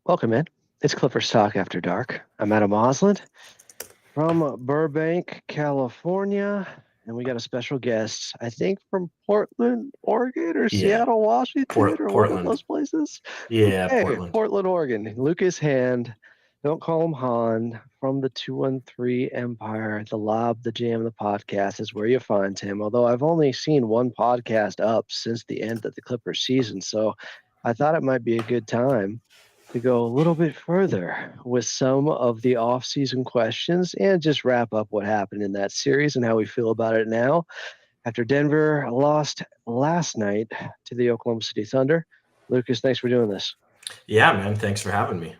Welcome in. It's Clippers Talk After Dark. I'm Adam Osland from Burbank, California, and we got a special guest, I think from Portland, Oregon, or Yeah, Seattle, Washington, or one of Portland. those places. Yeah, Okay, Portland. Portland, Oregon. Lucas Hand. Don't call him Han from the 213 Empire. The Lob, the Jam, the podcast is where you find him. Although I've only seen one podcast up since the end of the Clippers season, so I thought it might be a good time to go a little bit further with some of the off-season questions and just wrap up what happened in that series and how we feel about it now after Denver lost last night to the Oklahoma City Thunder. Lucas, thanks for doing this. Yeah, man. Thanks for having me.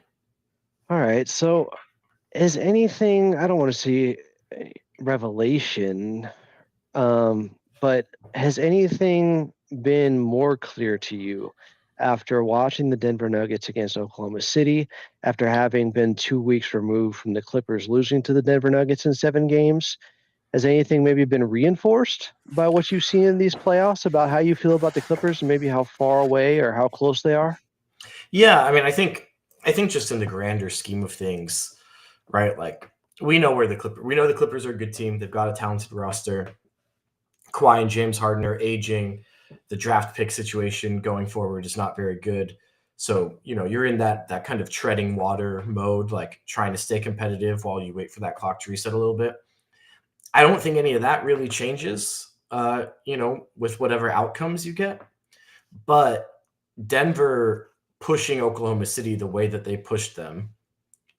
All right, so is anything, I don't want to see a revelation, but has anything been more clear to you after watching the Denver Nuggets against Oklahoma City, after having been 2 weeks removed from the Clippers losing to the Denver Nuggets in 7 games? Has anything maybe been reinforced by what you've seen in these playoffs about how you feel about the Clippers and maybe how far away or how close they are? Yeah, I mean, I think just in the grander scheme of things, right? Like we know the Clippers are a good team. They've got a talented roster. Kawhi and James Harden are aging. The draft pick situation going forward is not very good. So, you're in that kind of treading water mode, like trying to stay competitive while you wait for that clock to reset a little bit. I don't think any of that really changes, with whatever outcomes you get. But Denver pushing Oklahoma City the way that they pushed them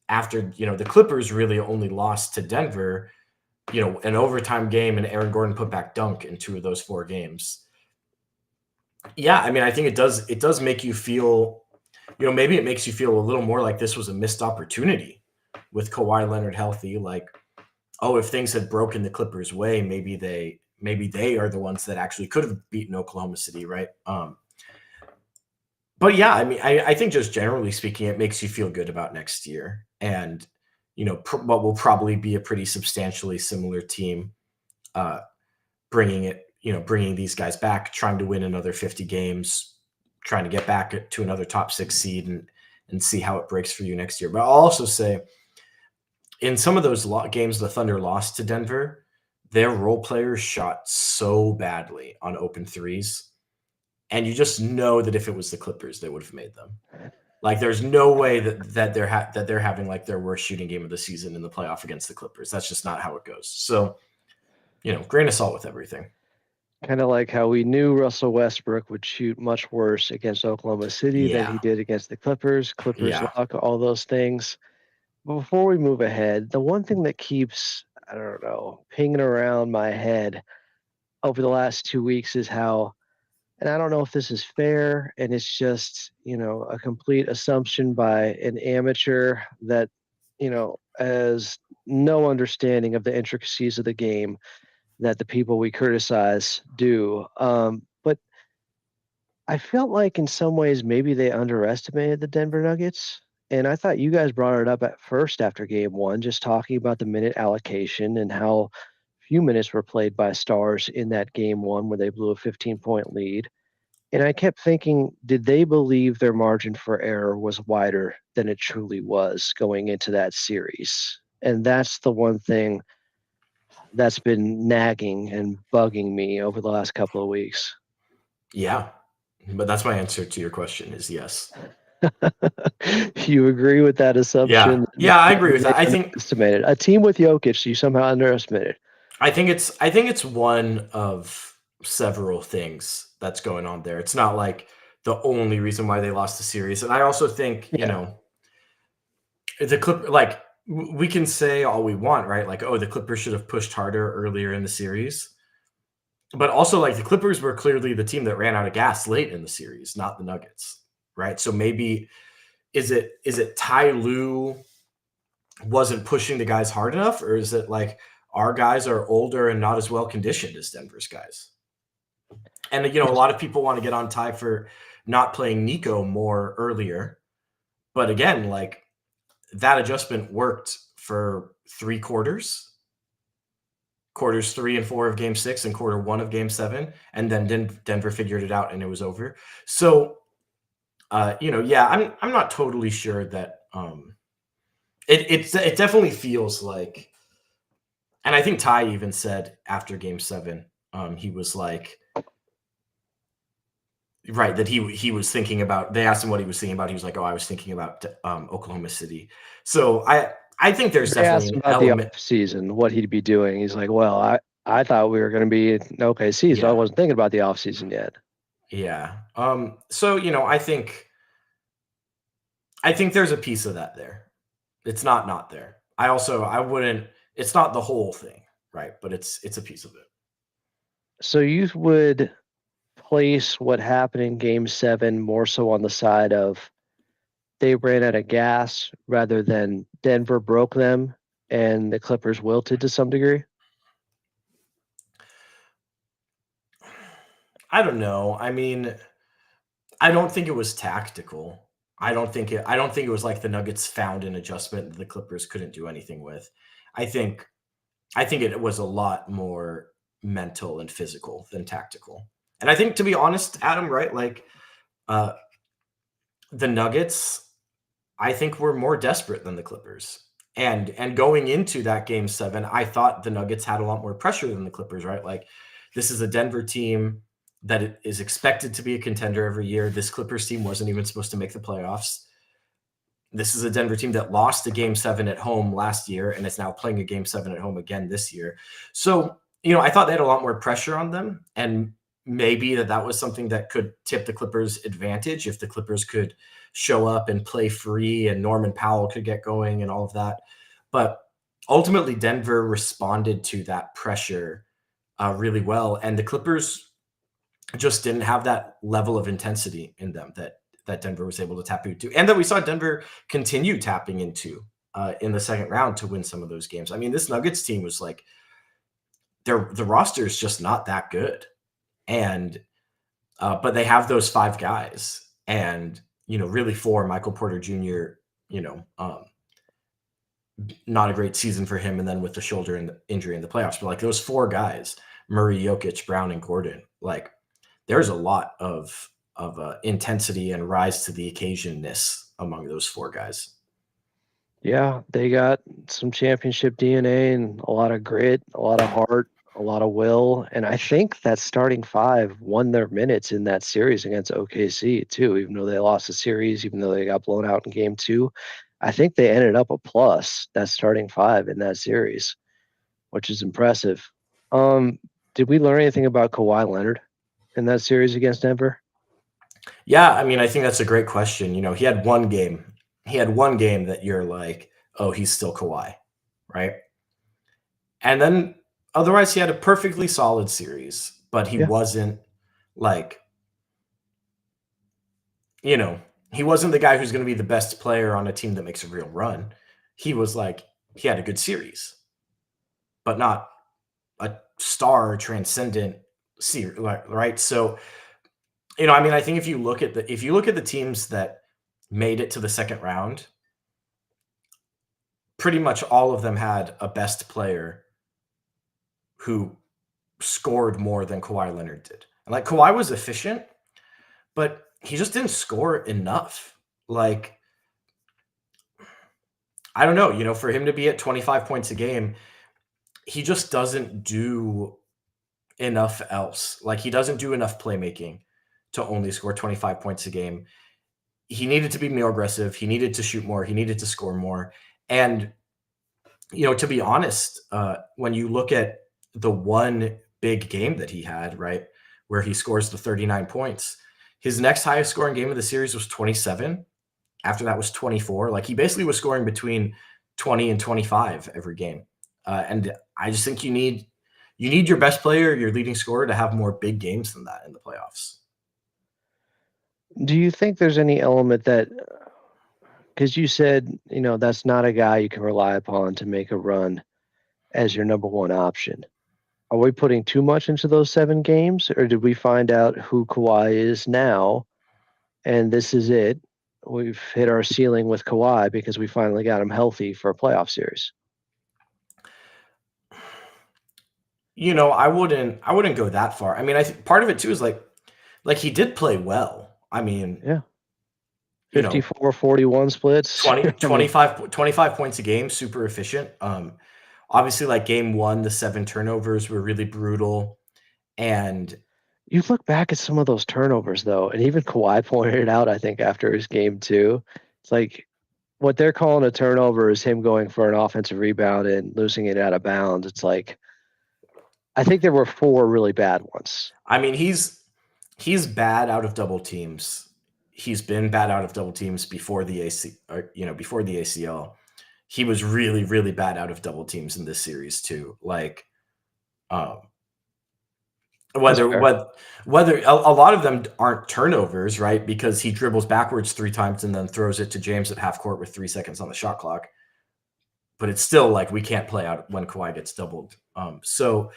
after, the Clippers really only lost to Denver, an overtime game, and Aaron Gordon put back dunk in 2 of those 4 games. Yeah, I mean, I think it does make you feel, maybe it makes you feel a little more like this was a missed opportunity with Kawhi Leonard healthy. Like, oh, if things had broken the Clippers' way, maybe they are the ones that actually could have beaten Oklahoma City, right? But yeah, I mean, I think just generally speaking, it makes you feel good about next year, and what will probably be a pretty substantially similar team, uh, bringing these guys back, trying to win another 50 games, trying to get back to another top 6 seed, and see how it breaks for you next year. But I'll also say, in some of those games the Thunder lost to Denver, their role players shot so badly on open threes, and you just know that if it was the Clippers, they would have made them. Like, there's no way that they're having like their worst shooting game of the season in the playoff against the Clippers. That's just not how it goes. So, grain of salt with everything. Kind of like how we knew Russell Westbrook would shoot much worse against Oklahoma City than he Yeah, did against the Clippers. Clippers yeah, luck, all those things. Before we move ahead, the one thing that keeps, I don't know, pinging around my head over the last 2 weeks is how, and I don't know if this is fair, and it's just, a complete assumption by an amateur that, has no understanding of the intricacies of the game that the people we criticize do. But I felt like in some ways maybe they underestimated the Denver Nuggets. And I thought you guys brought it up at first after game one, just talking about the minute allocation and how few minutes were played by stars in that game one where they blew a 15-point lead. And I kept thinking, did they believe their margin for error was wider than it truly was going into that series? And that's the one thing that's been nagging and bugging me over the last couple of weeks. yeah. But that's my answer to your question is yes. You agree with that Yeah, assumption? yeah, I agree with They that. underestimated a team with Jokic. You somehow underestimated. I think it's one of several things that's going on there. It's not like the only reason why they lost the series. And I also think, Yeah, the Clip like we can say all we want, right? Like, oh, the Clippers should have pushed harder earlier in the series. But also, like, the Clippers were clearly the team that ran out of gas late in the series, not the Nuggets, right? So maybe is it Ty Lue wasn't pushing the guys hard enough, or is it like our guys are older and not as well conditioned as Denver's guys? And a lot of people want to get on Ty for not playing Nico more earlier, but again, like, that adjustment worked for 3 quarters, quarters 3 and 4 of Game 6 and quarter 1 of Game 7, and then Denver figured it out and it was over. So I'm not totally sure that it definitely feels like, and I think Ty even said after Game 7, he was like, right, that he was thinking about. They asked him what he was thinking about. He was like, "Oh, I was thinking about Oklahoma City." So I think there's They definitely asked an him about the element. off season, what he'd be doing. He's like, "Well, I thought we were going to be in OKC, so I Yeah, wasn't thinking about the off season yet." yeah. So I think there's a piece of that there. It's not there. I wouldn't. It's not the whole thing, right? But it's a piece of it. So you would place what happened in Game 7 more so on the side of they ran out of gas rather than Denver broke them and the Clippers wilted to some degree? I don't know. I mean, I don't think it was tactical. I don't think it was like the Nuggets found an adjustment that the Clippers couldn't do anything with. I think I think it was a lot more mental and physical than tactical. And I think, to be honest, Adam, right? Like uh the Nuggets, I think, were more desperate than the Clippers. And going into that Game 7, I thought the Nuggets had a lot more pressure than the Clippers, right? Like, this is a Denver team that is expected to be a contender every year. This Clippers team wasn't even supposed to make the playoffs. This is a Denver team that lost a Game 7 at home last year and is now playing a Game 7 at home again this year. So, I thought they had a lot more pressure on them, and maybe that was something that could tip the Clippers' advantage if the Clippers could show up and play free and Norman Powell could get going and all of that. But ultimately, Denver responded to that pressure really well, and the Clippers just didn't have that level of intensity in them that Denver was able to tap into, and that we saw Denver continue tapping into in the second round to win some of those games. I mean, this Nuggets team was like, the roster is just not that good, and but they have those five guys, and really for Michael Porter Jr. You know, not a great season for him, and then with the shoulder and the injury in the playoffs, but like those four guys, Murray, Jokic, Brown, and Gordon, like there's a lot of intensity and rise to the occasionness among those four guys. Yeah, they got some championship DNA and a lot of grit, a lot of heart, a lot of will. And I think that starting five won their minutes in that series against OKC too, even though they lost the series, even though they got blown out in game two. I think they ended up a plus, that starting five in that series, which is impressive. Um, did we learn anything about Kawhi Leonard in that series against Denver? Yeah, I mean, I think that's a great question. He had one game. He had one game that you're like, oh, he's still Kawhi, right? And then otherwise, he had a perfectly solid series, but he Yeah. wasn't like, you know, he wasn't the guy who's going to be the best player on a team that makes a real run. He was like, he had a good series, but not a star transcendent series, right? So, I mean, I think if you look at the teams that made it to the second round, pretty much all of them had a best player who scored more than Kawhi Leonard did. And like Kawhi was efficient, but he just didn't score enough. Like, I don't know, for him to be at 25 points a game, he just doesn't do enough else. Like, he doesn't do enough playmaking to only score 25 points a game. He needed to be more aggressive. He needed to shoot more. He needed to score more. And, to be honest, when you look at the one big game that he had, right, where he scores the 39 points, his next highest scoring game of the series was 27. After that was 24. Like, he basically was scoring between 20 and 25 every game. And I just think you need your best player, your leading scorer, to have more big games than that in the playoffs. Do you think there's any element that, because you said, that's not a guy you can rely upon to make a run as your number one option? Are we putting too much into those 7 games, or did we find out who Kawhi is now and this is it? We've hit our ceiling with Kawhi because we finally got him healthy for a playoff series. I wouldn't go that far. I mean, I think part of it too is like he did play well. I mean, Yeah. you know, 54-41 splits. 25 points a game, super efficient. Obviously, like game 1, the 7 turnovers were really brutal. And you look back at some of those turnovers, though, and even Kawhi pointed it out, I think, after his game 2. It's like what they're calling a turnover is him going for an offensive rebound and losing it out of bounds. It's like, I think there were 4 really bad ones. I mean, he's bad out of double teams. He's been bad out of double teams before the before the ACL. He was really, really bad out of double teams in this series too. Like, whether a lot of them aren't turnovers, right? Because he dribbles backwards 3 times and then throws it to James at half court with 3 seconds on the shot clock. But it's still like we can't play out when Kawhi gets doubled. So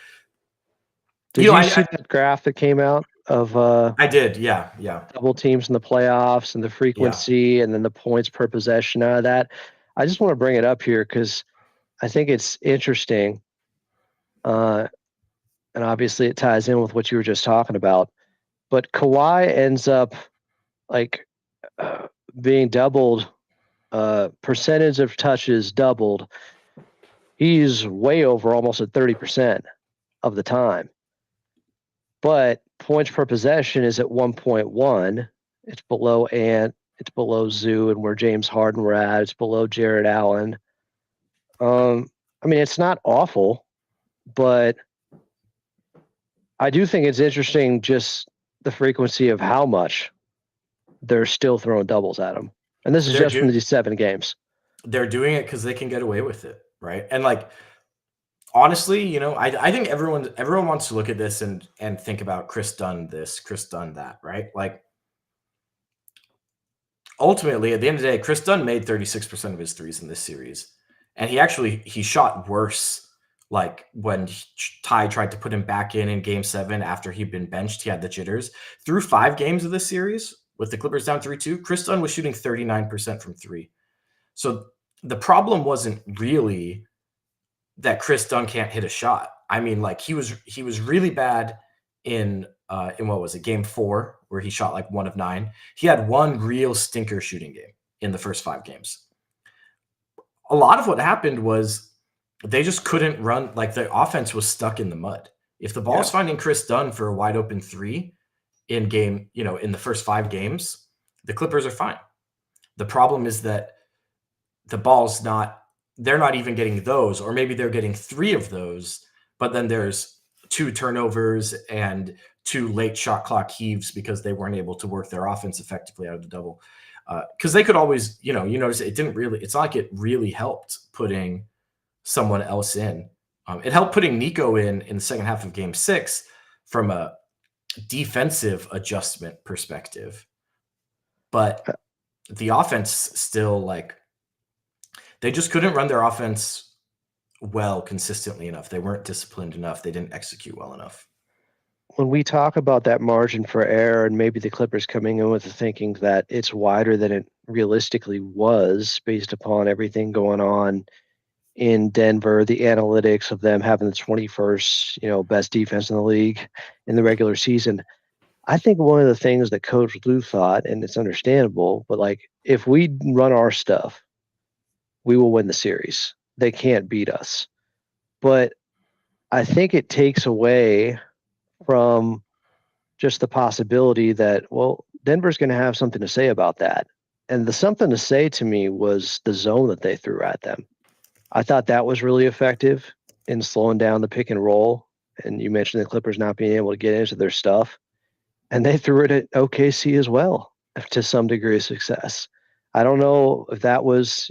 did you see that graph that came out of I did, yeah. Double teams in the playoffs and the frequency and then the points per possession out of that? I just want to bring it up here because I think it's interesting. And obviously it ties in with what you were just talking about. But Kawhi ends up like being doubled, percentage of touches doubled. He's way over almost at 30% of the time. But points per possession is at 1.1. It's below Ant. It's below Zoo and where James Harden were at. It's below Jared Allen. I mean, it's not awful, but I do think it's interesting just the frequency of how much they're still throwing doubles at him. And this is just from these 7 games. They're doing it because they can get away with it, right? And like, honestly, I think everyone wants to look at this and think about Chris Dunn this, Chris Dunn that, right? Like, ultimately, at the end of the day, Chris Dunn made 36% of his threes in this series. And he shot worse. Like when Ty tried to put him back in game 7 after he'd been benched, he had the jitters. Through 5 games of this series, with the Clippers down 3-2, Chris Dunn was shooting 39% from 3. So the problem wasn't really that Chris Dunn can't hit a shot. I mean, like he was really bad in what was it, game 4, where he shot like 1 of 9. He had 1 real stinker shooting game in the first 5 games. A lot of what happened was they just couldn't run, like the offense was stuck in the mud. If the ball's finding Chris Dunn for a wide open 3 in the first 5 games, the Clippers are fine. The problem is that the ball's they're not even getting those, or maybe they're getting 3 of those, but then there's 2 turnovers and 2 late shot clock heaves because they weren't able to work their offense effectively out of the double. Because they could always, you notice it's not like it really helped putting someone else in. It helped putting Nico in the second half of game 6 from a defensive adjustment perspective. But the offense still, like, they just couldn't run their offense well consistently enough. They weren't disciplined enough. They didn't execute well enough. When we talk about that margin for error and maybe the Clippers coming in with the thinking that it's wider than it realistically was based upon everything going on in Denver, the analytics of them having the 21st, best defense in the league in the regular season. I think one of the things that Coach Lou thought, and it's understandable, but like if we run our stuff, we will win the series. They can't beat us. But I think it takes away from just the possibility that, well, Denver's going to have something to say about that. And the something to say to me was the zone that they threw at them. I thought that was really effective in slowing down the pick and roll. And you mentioned the Clippers not being able to get into their stuff. And they threw it at OKC as well to some degree of success. I don't know if that was,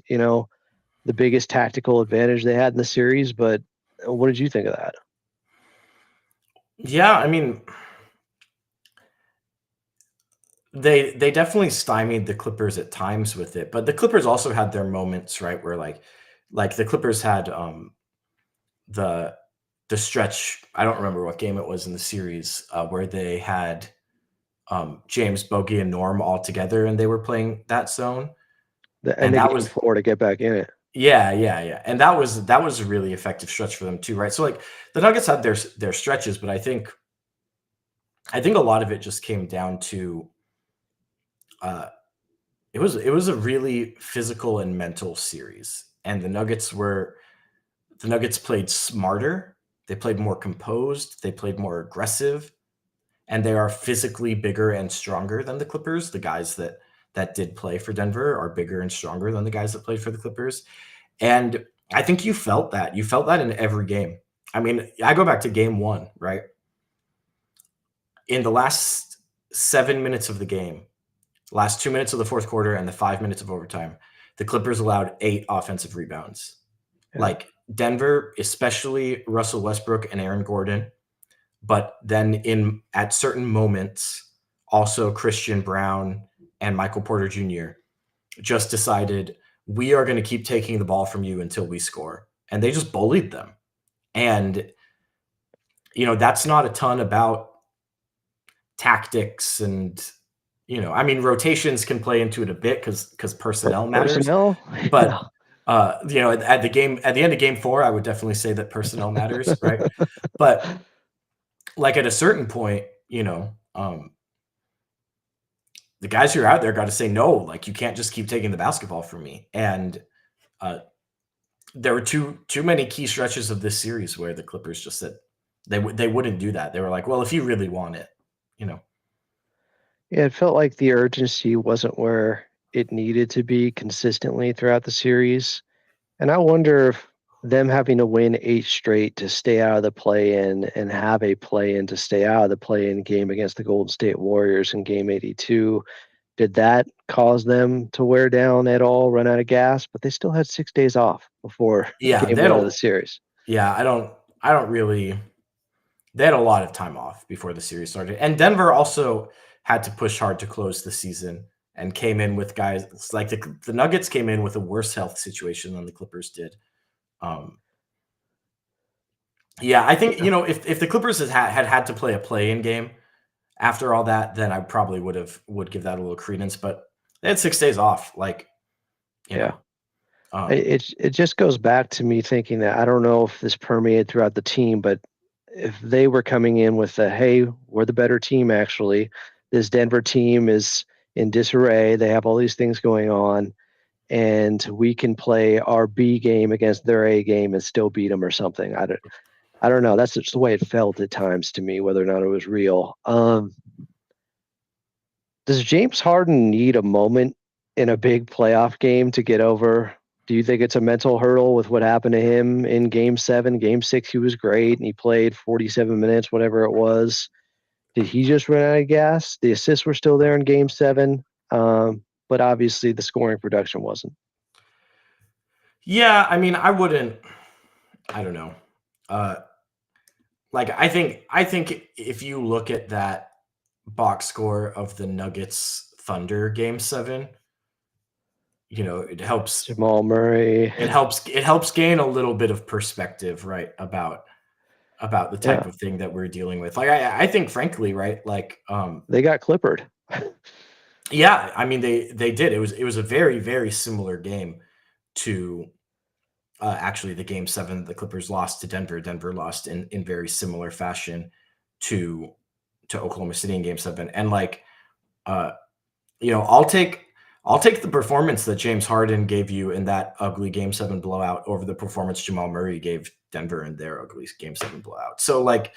the biggest tactical advantage they had in the series, but what did you think of that? Yeah, I mean, they definitely stymied the Clippers at times with it, but the Clippers also had their moments, right, where like the Clippers had the stretch. I don't remember what game it was in the series where they had James, Bogey, and Norm all together, and they were playing that zone. And that was 4 to get back in it. Yeah. And that was a really effective stretch for them too, right? So like the Nuggets had their stretches, but I think a lot of it just came down to it was a really physical and mental series, and the Nuggets played smarter. They played more composed. They played more aggressive, and they are physically bigger and stronger than the Clippers. The guys that did play for Denver are bigger and stronger than the guys that played for the Clippers. And I think you felt that. You felt that in every game. I mean, I go back to game 1, right? In the last 7 minutes of the game, last 2 minutes of the fourth quarter and the 5 minutes of overtime, the Clippers allowed 8 offensive rebounds. Yeah. Like Denver, especially Russell Westbrook and Aaron Gordon, but then at certain moments, also Christian Brown and Michael Porter Jr. just decided we are going to keep taking the ball from you until we score. And they just bullied them. And, that's not a ton about tactics and, I mean, rotations can play into it a bit because personnel matters. Personnel? But, at the end of game 4, I would definitely say that personnel matters, right? But like at a certain point, the guys who are out there got to say no. Like you can't just keep taking the basketball from me. And there were too many key stretches of this series where the Clippers just said they wouldn't do that. They were like, well, if you really want it, Yeah, it felt like the urgency wasn't where it needed to be consistently throughout the series. And I wonder if them having to win 8 straight to stay out of the play-in and have a play-in to stay out of the play-in game against the Golden State Warriors in game 82, did that cause them to wear down at all, run out of gas? But they still had 6 days off before yeah, game 1 of the series. Yeah, I don't really. They had a lot of time off before the series started, and Denver also had to push hard to close the season and came in with guys like the Nuggets came in with a worse health situation than the Clippers did. Yeah, I think if the Clippers had to play a play-in game after all that, then I probably would give that a little credence. But they had 6 days off, like Yeah. It just goes back to me thinking that I don't know if this permeated throughout the team, but if they were coming in with the, hey, we're the better team, actually, this Denver team is in disarray. They have all these things going on, and we can play our B game against their A game and still beat them or something. I don't know. That's just the way it felt at times to me, whether or not it was real. Does James Harden need a moment in a big playoff game to get over? Do you think it's a mental hurdle with what happened to him in game 7? Game 6, he was great and he played 47 minutes, whatever it was. Did he just run out of gas? The assists were still there in game 7, but obviously the scoring production wasn't. Yeah, I mean, I don't know. Like I think if you look at that box score of the Nuggets Thunder game 7, it helps Jamal Murray. it helps gain a little bit of perspective, right, about the type of thing that we're dealing with. Like I think frankly, right, like they got clippered. Yeah, I mean they did. It was a very very similar game to actually the game 7 the Clippers lost to Denver. Denver lost in very similar fashion to Oklahoma City in game 7. And like I'll take the performance that James Harden gave you in that ugly game 7 blowout over the performance Jamal Murray gave Denver in their ugly game 7 blowout. So like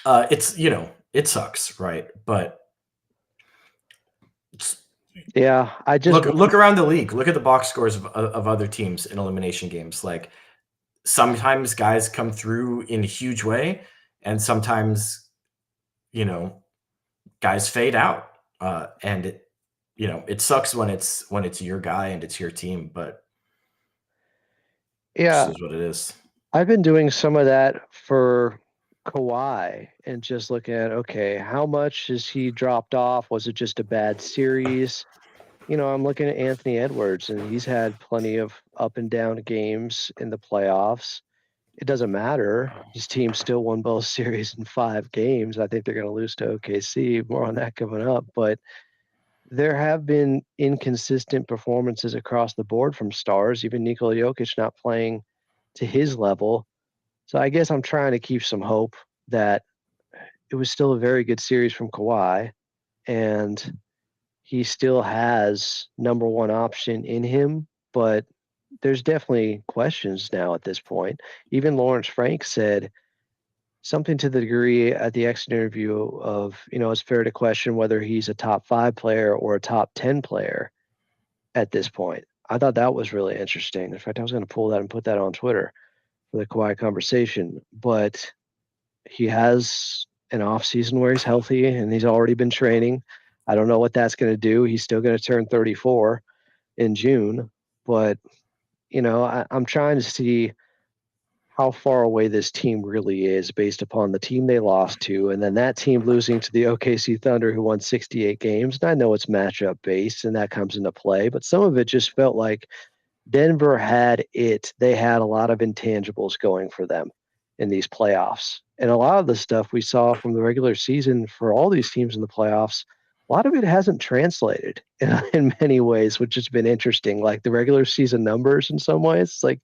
it's it sucks, right? But yeah, I just look around the league. Look at the box scores of other teams in elimination games. Like sometimes guys come through in a huge way, and sometimes guys fade out. And it sucks when it's your guy and it's your team, but yeah, this is what it is. I've been doing some of that for Kawhi and just looking at, okay, how much has he dropped off? Was it just a bad series? I'm looking at Anthony Edwards, and he's had plenty of up and down games in the playoffs. It doesn't matter. His team still won both series in 5 games. I think they're going to lose to OKC. More on that coming up. But there have been inconsistent performances across the board from stars, even Nikola Jokic not playing to his level. So I guess I'm trying to keep some hope that it was still a very good series from Kawhi, and he still has number one option in him, but there's definitely questions now at this point. Even Lawrence Frank said something to the degree at the exit interview of, it's fair to question whether he's a top 5 player or a top 10 player at this point. I thought that was really interesting. In fact, I was going to pull that and put that on Twitter for the Kawhi conversation. But he has an off season where he's healthy and he's already been training. I don't know what that's going to do. He's still going to turn 34 in June, but I'm trying to see how far away this team really is based upon the team they lost to, and then that team losing to the OKC Thunder, who won 68 games. And I know it's matchup based, and that comes into play, but some of it just felt like Denver had it. They had a lot of intangibles going for them in these playoffs. And a lot of the stuff we saw from the regular season for all these teams in the playoffs, a lot of it hasn't translated in many ways, which has been interesting. Like the regular season numbers in some ways, it's like,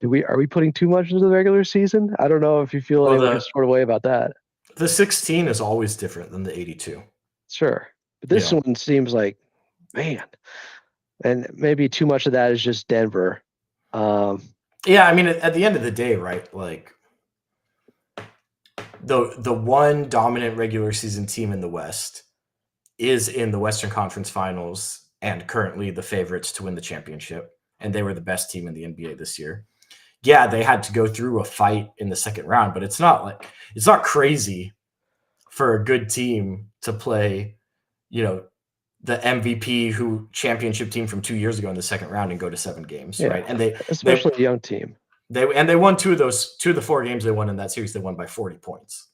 are we putting too much into the regular season? I don't know if you feel any sort of way about that. The 16 is always different than the 82. Sure. But this one seems like, man, and maybe too much of that is just Denver. Yeah, I mean, at the end of the day, right? Like the one dominant regular season team in the West is in the Western Conference Finals and currently the favorites to win the championship. And they were the best team in the NBA this year. Yeah, they had to go through a fight in the second round, but it's not crazy for a good team to play, the MVP championship team from 2 years ago in the second round and go to 7 games, right? And especially a young team. They won 2 of the 4 games they won in that series. They won by 40 points,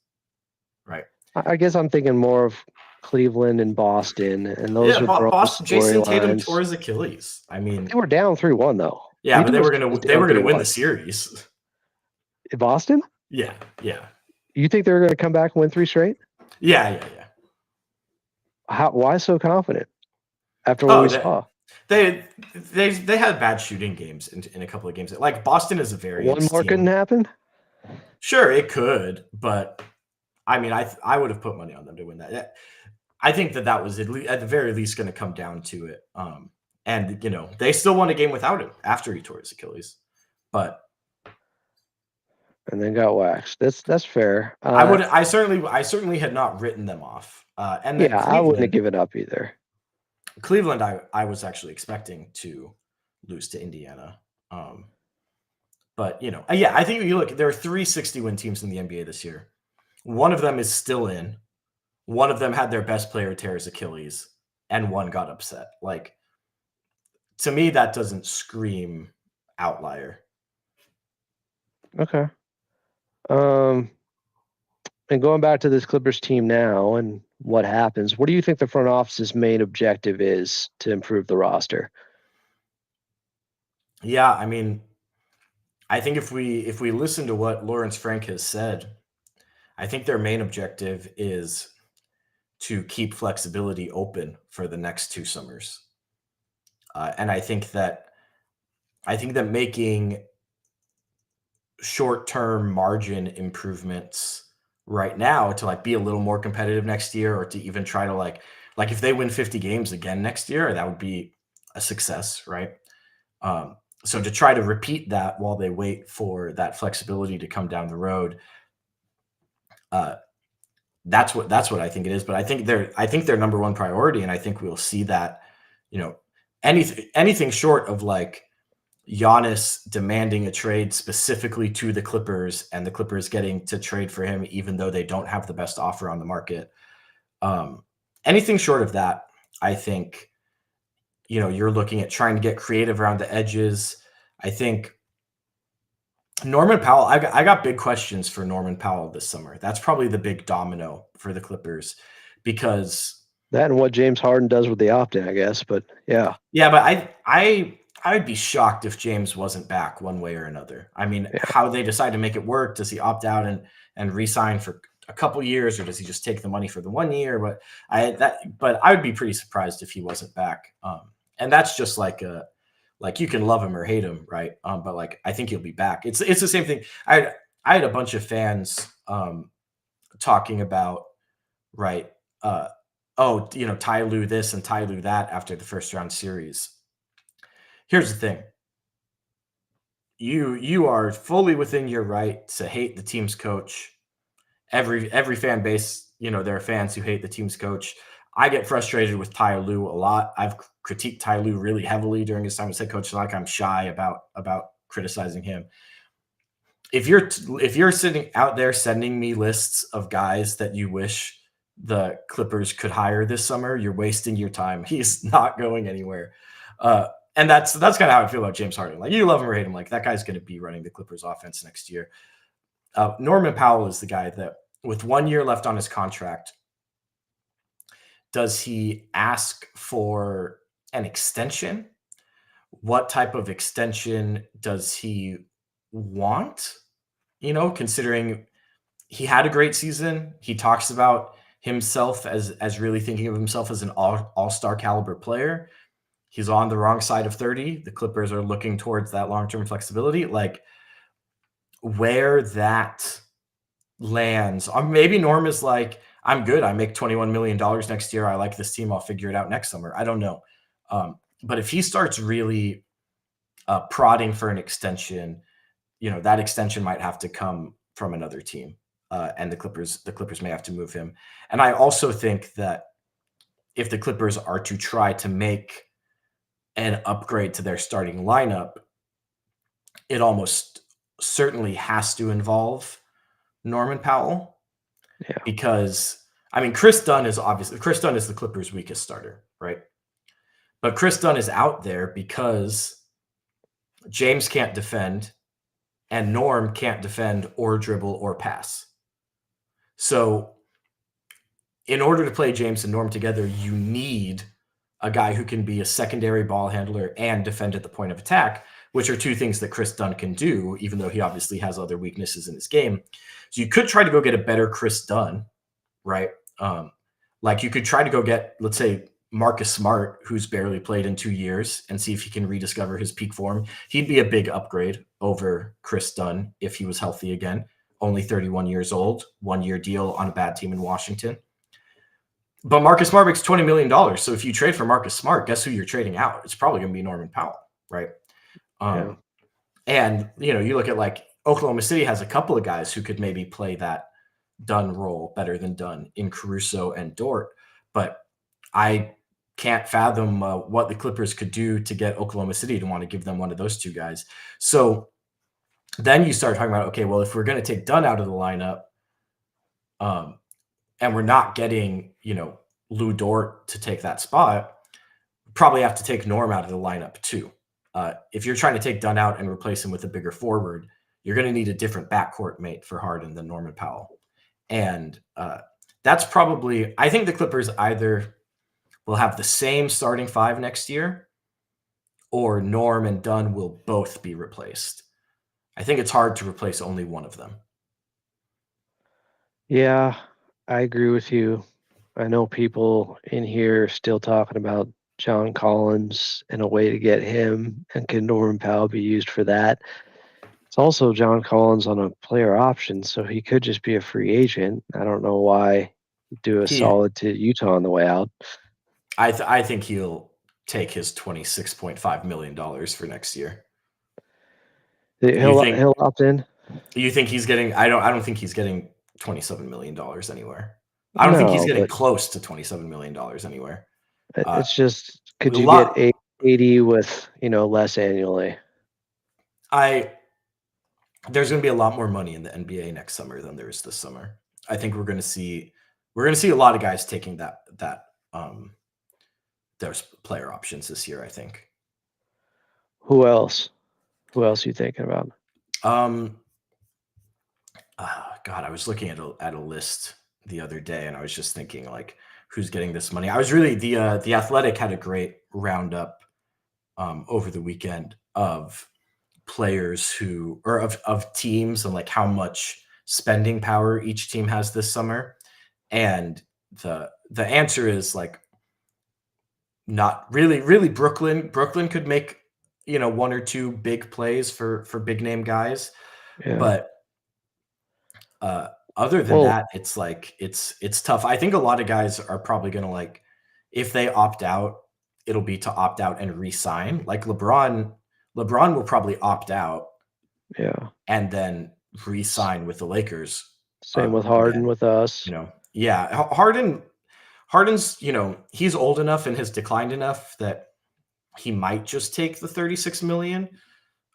right? I guess I'm thinking more of Cleveland and Boston, and those are Boston. Jason Tatum tore his Achilles. I mean, they were down 3-1 though. Yeah, but they were gonna win the series. In Boston? Yeah. You think they're going to come back and win 3 straight? Yeah. Why so confident? After what we saw, they had bad shooting games in a couple of games. Like Boston is a very one more couldn't happen. Sure, it could, but I mean, I would have put money on them to win that. I think that was at the very least going to come down to it. And they still won a game without him after he tore his Achilles, and then got waxed. That's fair. I certainly had not written them off. And then I wouldn't have given up either. Cleveland, I was actually expecting to lose to Indiana. But I think you look, there are 3 60-win teams in the NBA this year. One of them is still in. One of them had their best player tear his Achilles, and one got upset. Like, to me, that doesn't scream outlier. Okay. And going back to this Clippers team now and what happens, what do you think the front office's main objective is to improve the roster? Yeah, I mean, I think if we listen to what Lawrence Frank has said, I think their main objective is to keep flexibility open for the next 2 summers. And I think that making short-term margin improvements right now to be a little more competitive next year, or to even try to like if they win 50 games again next year, that would be a success, right? So to try to repeat that while they wait for that flexibility to come down the road, that's what I think it is. But I think their number one priority, and I think we'll see that, anything short of Giannis demanding a trade specifically to the Clippers and the Clippers getting to trade for him, even though they don't have the best offer on the market. Anything short of that, I think, you're looking at trying to get creative around the edges. I think Norman Powell, I got big questions for Norman Powell this summer. That's probably the big domino for the Clippers, because that and what James Harden does with the opt-in, I guess. But yeah. Yeah, but I'd be shocked if James wasn't back one way or another. I mean, how they decide to make it work. Does he opt out and re-sign for a couple years, or does he just take the money for the 1 year? But I would be pretty surprised if he wasn't back. And that's just you can love him or hate him, right? But I think he'll be back. It's the same thing. I had a bunch of fans talking about, right, oh, Ty Lue this and Ty Lue that after the first round series. Here's the thing. You are fully within your right to hate the team's coach. Every fan base, there are fans who hate the team's coach. I get frustrated with Ty Lue a lot. I've critiqued Ty Lue really heavily during his time as head coach. Like I'm shy about criticizing him. If you're sitting out there sending me lists of guys that you wish the Clippers could hire this summer, you're wasting your time. He's not going anywhere. And that's kind of how I feel about James Harden. Like, you love him or hate him, like that guy's going to be running the Clippers offense next year. Norman Powell is the guy that, with 1 year left on his contract, does he ask for an extension? What type of extension does he want? Considering he had a great season, he talks about himself as really thinking of himself as an all-star caliber player. He's on the wrong side of 30. The Clippers are looking towards that long-term flexibility. Like, where that lands, or maybe Norm is like, I'm good. I make $21 million next year. I like this team. I'll figure it out next summer. I don't know. But if he starts really prodding for an extension, that extension might have to come from another team. And the Clippers may have to move him. And I also think that if the Clippers are to try to make an upgrade to their starting lineup, it almost certainly has to involve Norman Powell. Yeah. Because, I mean, Chris Dunn is the Clippers' weakest starter, right? But Chris Dunn is out there because James can't defend and Norm can't defend or dribble or pass. So in order to play James and Norm together, you need a guy who can be a secondary ball handler and defend at the point of attack, which are two things that Chris Dunn can do, even though he obviously has other weaknesses in his game. So you could try to go get a better Chris Dunn, right? Like you could try to go get, let's say, Marcus Smart, who's barely played in 2 years, and see if he can rediscover his peak form. He'd be a big upgrade over Chris Dunn if he was healthy again. Only 31 years old, 1 year deal on a bad team in Washington. But Marcus Smart makes $20 million. So if you trade for Marcus Smart, guess who you're trading out? It's probably going to be Norman Powell, right? Yeah. And, you look at like Oklahoma City has a couple of guys who could maybe play that Dunn role better than Dunn in Caruso and Dort. But I can't fathom what the Clippers could do to get Oklahoma City to want to give them one of those two guys. So then you start talking about, okay, well, if we're going to take Dunn out of the lineup, and we're not getting, Lou Dort to take that spot, probably have to take Norm out of the lineup too. If you're trying to take Dunn out and replace him with a bigger forward, you're going to need a different backcourt mate for Harden than Norman Powell. And that's probably, I think the Clippers either will have the same starting five next year or Norm and Dunn will both be replaced. I think it's hard to replace only one of them. Yeah, I agree with you. I know people in here are still talking about John Collins and a way to get him, and can Norman Powell be used for that? It's also John Collins on a player option, so he could just be a free agent. I don't know why do a solid to Utah on the way out. I think he'll take his $26.5 million for next year. He'll opt in. You think he's getting? I don't think he's getting $27 million anywhere. I don't think he's getting close to $27 million anywhere. It's just, could you get 80 with less annually? There's going to be a lot more money in the NBA next summer than there is this summer. I think we're going to see a lot of guys taking there's player options this year, I think. Who else? Who else are you thinking about? God, I was looking at a list the other day, and I was just thinking, like, who's getting this money? I was really the Athletic had a great roundup over the weekend of players of teams and like how much spending power each team has this summer, and the answer is like not really. Brooklyn could make one or two big plays for big name guys, yeah. but Other than that, it's like it's tough. I think a lot of guys are probably gonna like if they opt out, it'll be to opt out and re-sign. Like LeBron will probably opt out Yeah. and then re-sign with the Lakers Same with Harden again. with us. You know, yeah, Harden's, you know, he's old enough and has declined enough that he might just take the 36 million.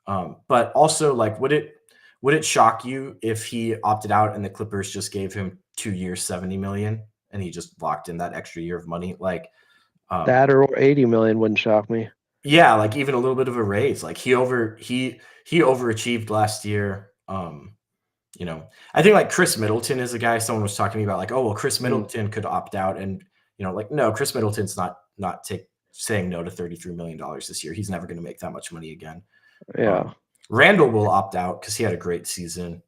But also, like, would it shock you if he opted out and the Clippers just gave him 2 years, 70 million, and he just locked in that extra year of money? Like That or 80 million wouldn't shock me. yeah, like even a little bit of a raise. Like he overachieved last year. You know, I think like Chris Middleton is a guy someone was talking to me about, like, oh well, Chris Middleton could opt out, and you know, like, no, Chris Middleton's not saying no to $33 million this year. He's never going to make that much money again. Yeah. Randall will opt out because he had a great season.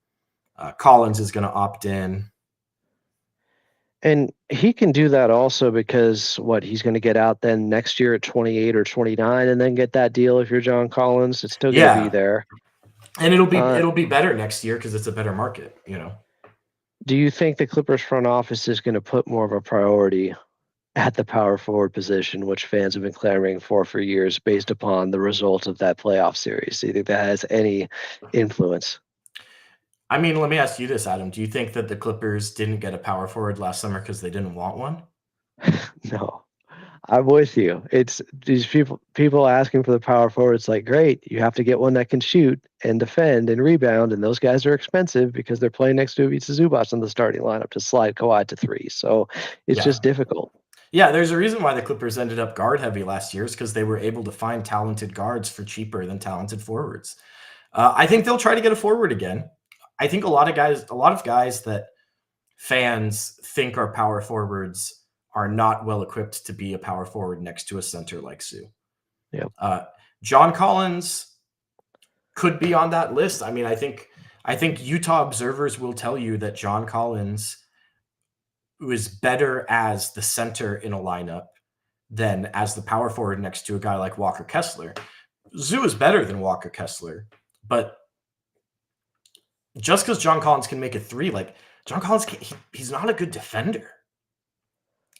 Collins is going to opt in. And he can do that also because he's going to get out then next year at 28 or 29 and then get that deal if you're John Collins. It's still going to be there. And it'll be better next year because it's a better market, you know. Do you think the Clippers front office is going to put more of a priority at the power forward position, which fans have been clamoring for years based upon the result of that playoff series? Do you think that has any influence? I mean, let me ask you this, Adam. Do you think that the Clippers didn't get a power forward last summer because they didn't want one? No, I'm with you. It's these people asking for the power forward. It's like, great, you have to get one that can shoot and defend and rebound, and those guys are expensive because they're playing next to Ivica Zubac in the starting lineup to slide Kawhi to 3. So it's just difficult. Yeah, there's a reason why the Clippers ended up guard heavy last year, is because they were able to find talented guards for cheaper than talented forwards. I think they'll try to get a forward again. I think a lot of guys that fans think are power forwards are not well equipped to be a power forward next to a center like Sue. Yeah. John Collins could be on that list. I mean, I think Utah observers will tell you that John Collins was better as the center in a lineup than as the power forward next to a guy like Walker Kessler. Zoo is better than Walker Kessler, but just because John Collins can make a 3, like John Collins, he's not a good defender.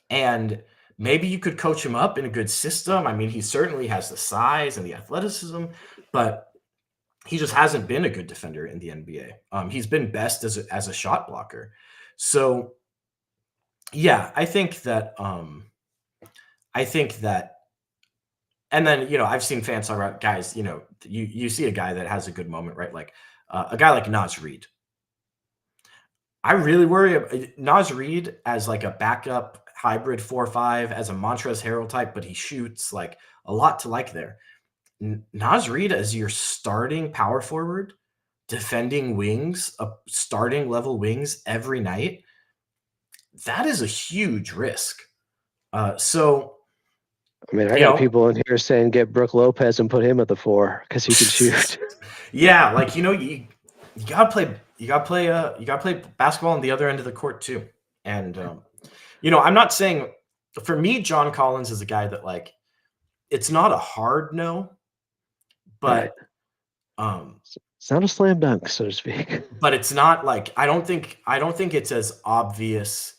And maybe you could coach him up in a good system. I mean, he certainly has the size and the athleticism, but he just hasn't been a good defender in the NBA. He's been best as a shot blocker. So, yeah, I think that, and then, you know, I've seen fans talk about guys, you know, you see a guy that has a good moment, right? Like a guy like Naz Reid. I really worry about Naz Reid as like a backup hybrid 4-5 as a Montrezl Harrell type, but he shoots like a lot to like there. Naz Reid as your starting power forward, defending wings, starting level wings every night. That is a huge risk. So, I mean, I got people in here saying get Brook Lopez and put him at the 4 because he can shoot. Yeah, like, you know, you gotta play basketball on the other end of the court too. And you know, I'm not saying, for me, John Collins is a guy that, like, it's not a hard no, but it's not a slam dunk, so to speak. But it's not like I don't think it's as obvious.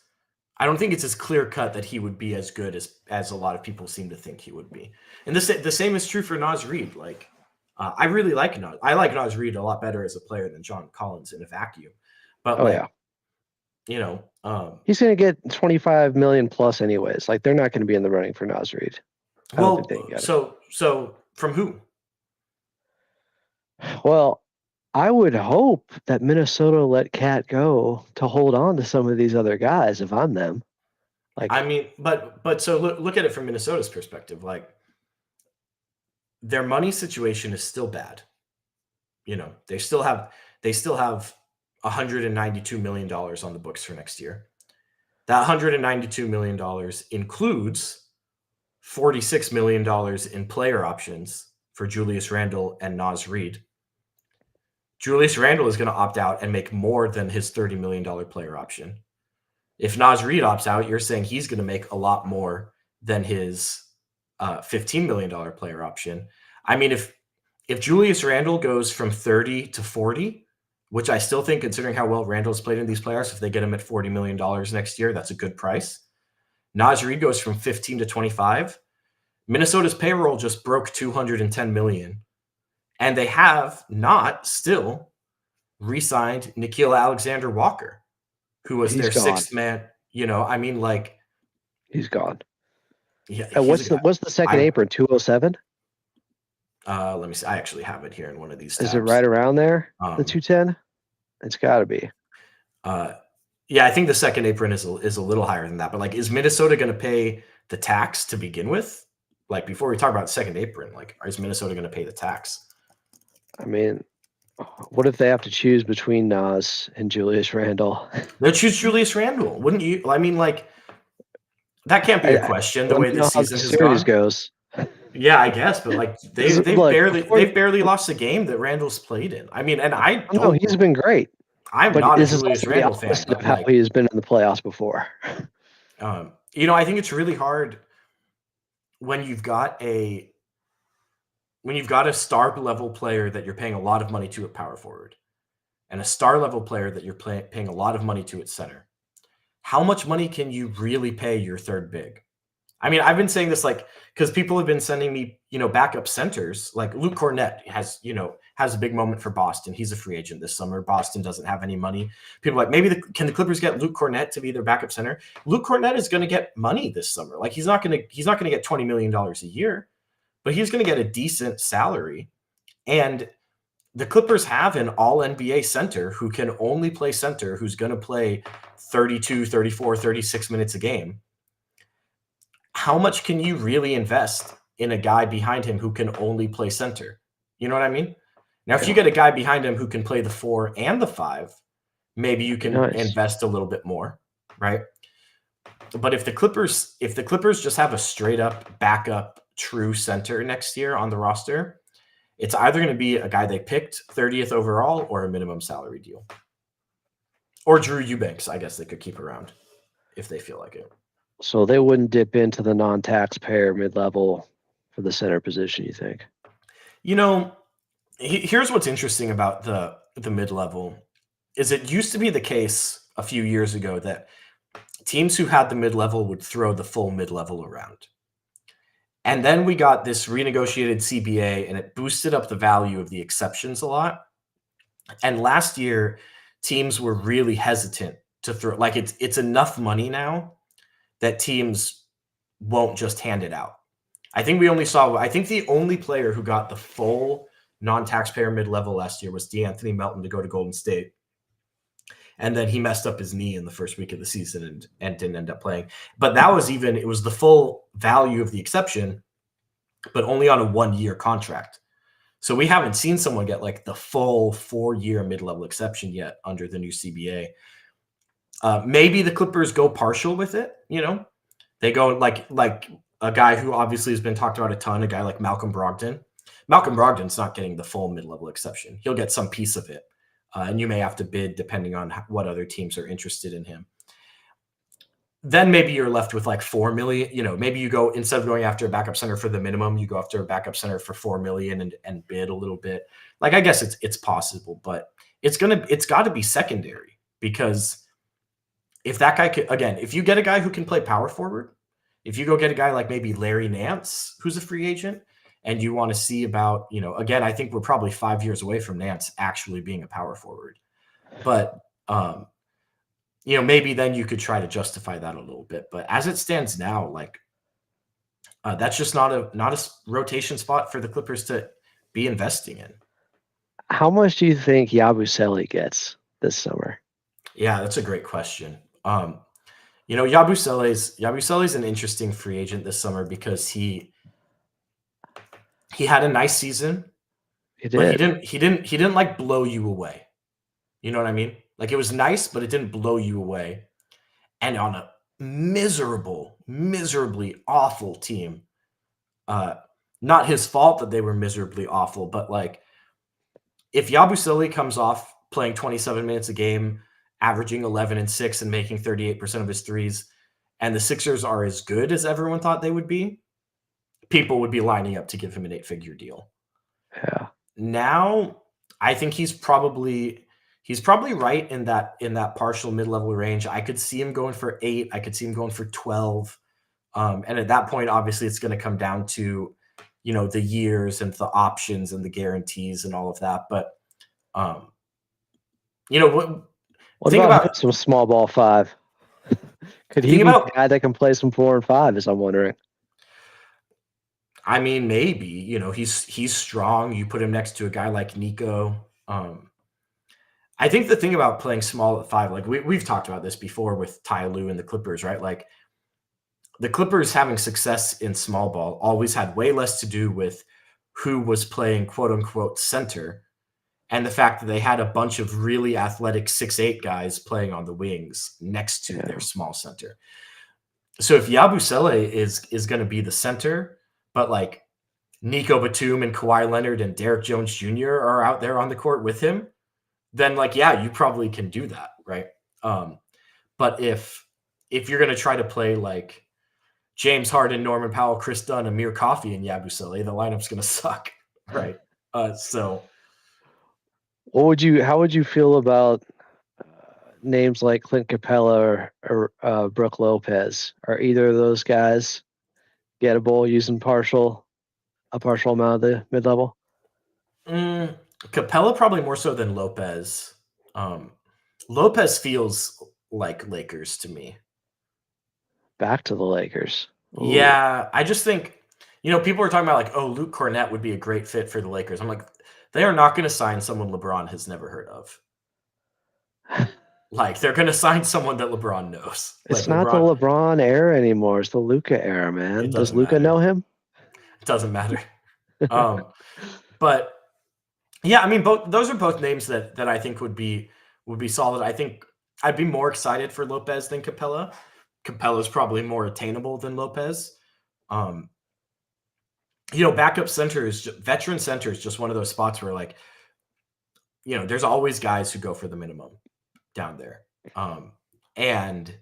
I don't think it's as clear cut that he would be as good as a lot of people seem to think he would be. And the same is true for Naz Reid. Like, I really like Naz. I like Naz Reid a lot better as a player than John Collins in a vacuum. But you know, he's going to get 25 million plus anyways. Like, they're not going to be in the running for Naz Reid. Well, so from who? Well, I would hope that Minnesota let Cat go to hold on to some of these other guys if I'm them. Like, I mean, but so look at it from Minnesota's perspective. Like, their money situation is still bad. You know, they still have $192 million on the books for next year. That $192 million includes $46 million in player options for Julius Randle and Naz Reid. Julius Randle is going to opt out and make more than his $30 million player option. If Naz Reid opts out, you're saying he's going to make a lot more than his $15 million player option. I mean, if Julius Randle goes from 30 to 40, which I still think, considering how well Randall's played in these playoffs, if they get him at $40 million next year, that's a good price. Naz Reid goes from 15 to 25. Minnesota's payroll just broke 210 million. And they have not still re-signed Nickeil Alexander-Walker, who was their sixth man. You know, I mean, like, he's gone. Yeah. And what's the second apron? 207? Let me see. I actually have it here in one of these tabs. Is it right around there? The 210? It's got to be. Yeah, I think the second apron is a little higher than that. But like, is Minnesota going to pay the tax to begin with? Like, before we talk about the second apron, like, is Minnesota going to pay the tax? I mean, what if they have to choose between Nas and Julius Randle? They'll choose Julius Randle, wouldn't you? I mean, like, that can't be a question. The way this season has gone goes. Yeah, I guess, but like they've barely lost a game that Randall's played in. I mean, and I don't know he's been great. I'm not a Julius Randle fan. But how he has been in the playoffs before. You know, I think it's really hard when you've got a star level player that you're paying a lot of money to at power forward, and a star level player that you're paying a lot of money to at center. How much money can you really pay your third big? I mean, I've been saying this like because people have been sending me, backup centers. Like Luke Cornett has a big moment for Boston. He's a free agent this summer. Boston doesn't have any money. People are like, maybe can the Clippers get Luke Cornett to be their backup center? Luke Cornett is going to get money this summer. Like he's not going to get $20 million a year, but he's going to get a decent salary. And the Clippers have an all NBA center who can only play center, who's going to play 32, 34, 36 minutes a game. How much can you really invest in a guy behind him who can only play center? You know what I mean? Now, if you get a guy behind him who can play the 4 and the 5, maybe you can invest a little bit more, right? But if the Clippers just have a straight up backup true center next year on the roster, it's either going to be a guy they picked 30th overall or a minimum salary deal. Or Drew Eubanks, I guess they could keep around if they feel like it. So they wouldn't dip into the non-taxpayer mid-level for the center position, you think? Here's what's interesting about the mid-level is it used to be the case a few years ago that teams who had the mid-level would throw the full mid-level around. And then we got this renegotiated CBA, and it boosted up the value of the exceptions a lot. And last year, teams were really hesitant to throw. Like it's enough money now that teams won't just hand it out. I think the only player who got the full non-taxpayer mid-level last year was DeAnthony Melton to go to Golden State. And then he messed up his knee in the first week of the season and didn't end up playing. But it was the full value of the exception, but only on a 1-year contract. So we haven't seen someone get like the full 4-year mid-level exception yet under the new CBA. Maybe the Clippers go partial with it. They go like a guy who obviously has been talked about a ton, a guy like Malcolm Brogdon. Malcolm Brogdon's not getting the full mid-level exception. He'll get some piece of it. And you may have to bid depending on what other teams are interested in him. Then maybe you're left with like $4 million. Maybe you go, instead of going after a backup center for the minimum, you go after a backup center for $4 million and bid a little bit. Like, I guess it's possible, but it's got to be secondary, because if that guy could, again, if you get a guy who can play power forward, if you go get a guy like maybe Larry Nance, who's a free agent, and you want to see about, again, I think we're probably 5 years away from Nance actually being a power forward. But, maybe then you could try to justify that a little bit. But as it stands now, like, that's just not a rotation spot for the Clippers to be investing in. How much do you think Yabusele gets this summer? Yeah, that's a great question. Yabusele's an interesting free agent this summer because he had a nice season. He did. But he didn't like blow you away. You know what I mean? Like, it was nice, but it didn't blow you away. And on a miserably awful team. Not his fault that they were miserably awful, but like, if Yabusele comes off playing 27 minutes a game, averaging 11 and 6 and making 38% of his threes, and the Sixers are as good as everyone thought they would be, people would be lining up to give him an 8-figure deal. Yeah. Now, I think he's He's probably right in that partial mid-level range. I could see him going for 8. I could see him going for 12. And at that point, obviously, it's going to come down to, the years and the options and the guarantees and all of that. But, What think about him, about some small ball 5? Could he think be about. the guy that can play some 4 and 5? As I'm wondering. I mean, maybe he's strong. You put him next to a guy like Nico. I think the thing about playing small at 5, like we've talked about this before with Ty Lue and the Clippers, right? Like the Clippers having success in small ball always had way less to do with who was playing quote unquote center and the fact that they had a bunch of really athletic 6'8" guys playing on the wings next to their small center. So if Yabusele is going to be the center, but like Nico Batum and Kawhi Leonard and Derek Jones Jr. are out there on the court with him, then like, yeah, you probably can do that, right? But if you're going to try to play like James Harden, Norman Powell, Chris Dunn, Amir Coffey, and Yabusele, the lineup's going to suck, right? So how would you feel about names like Clint Capella or Brooke Lopez? Are either of those guys gettable using a partial amount of the mid-level? Capella probably more so than Lopez. Lopez feels like Lakers to me. Back to the Lakers. Ooh. Yeah, I just think, people are talking about like, oh, Luke Cornett would be a great fit for the Lakers. I'm like, they are not going to sign someone LeBron has never heard of. Like, they're going to sign someone that LeBron knows. It's like not the LeBron era anymore. It's the Luka era, man. Does Luka know him? It doesn't matter. But yeah, I mean, those are both names that I think would be solid. I think I'd be more excited for Lopez than Capella. Capella's probably more attainable than Lopez. Backup center veteran center is just one of those spots where like, there's always guys who go for the minimum down there. And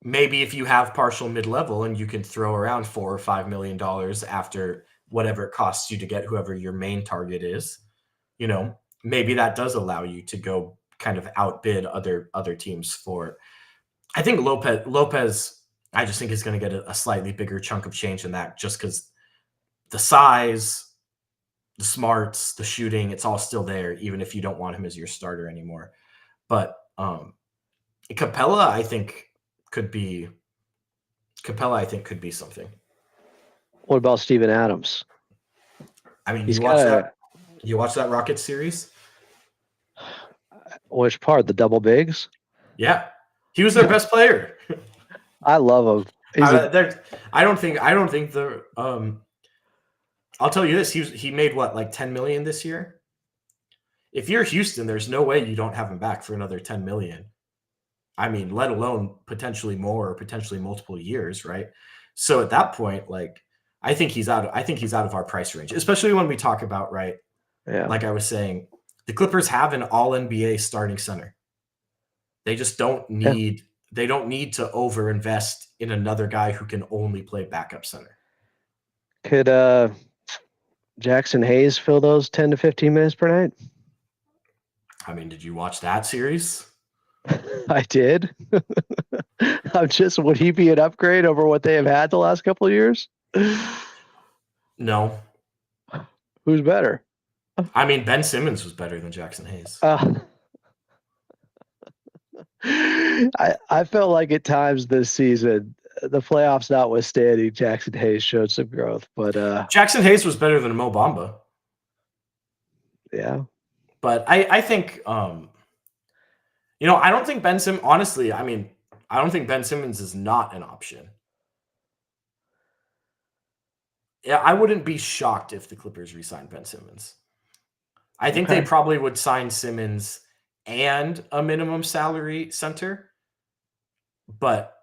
maybe if you have partial mid-level and you can throw around $4 or $5 million after whatever it costs you to get whoever your main target is, maybe that does allow you to go kind of outbid other teams for. I think Lopez, I just think is going to get a slightly bigger chunk of change than that, just because the size, the smarts, the shooting, it's all still there, even if you don't want him as your starter anymore. But Capella, I think could be something. What about Steven Adams? I mean, you watch that Rockets series? Which part? The double bigs? Yeah. He was their best player. I love him. I don't think the I'll tell you this, he made what, like 10 million this year? If you're Houston, there's no way you don't have him back for another 10 million. I mean, let alone potentially more or potentially multiple years, right? So at that point, like I think he's out of our price range, especially when we talk about, right? Yeah. Like I was saying, the Clippers have an all NBA starting center. They just don't need they don't need to overinvest in another guy who can only play backup center. Could Jackson Hayes fill those 10 to 15 minutes per night? I mean, did you watch that series? I did. Would he be an upgrade over what they have had the last couple of years? No. Who's better? I mean, Ben Simmons was better than Jackson Hayes. I felt like at times this season, the playoffs notwithstanding, Jackson Hayes showed some growth, but Jackson Hayes was better than Mo Bamba. Yeah. But I think I don't think Ben Simmons, honestly, I mean, I don't think Ben Simmons is not an option. Yeah, I wouldn't be shocked if the Clippers re-signed Ben Simmons. I think they probably would sign Simmons and a minimum salary center, but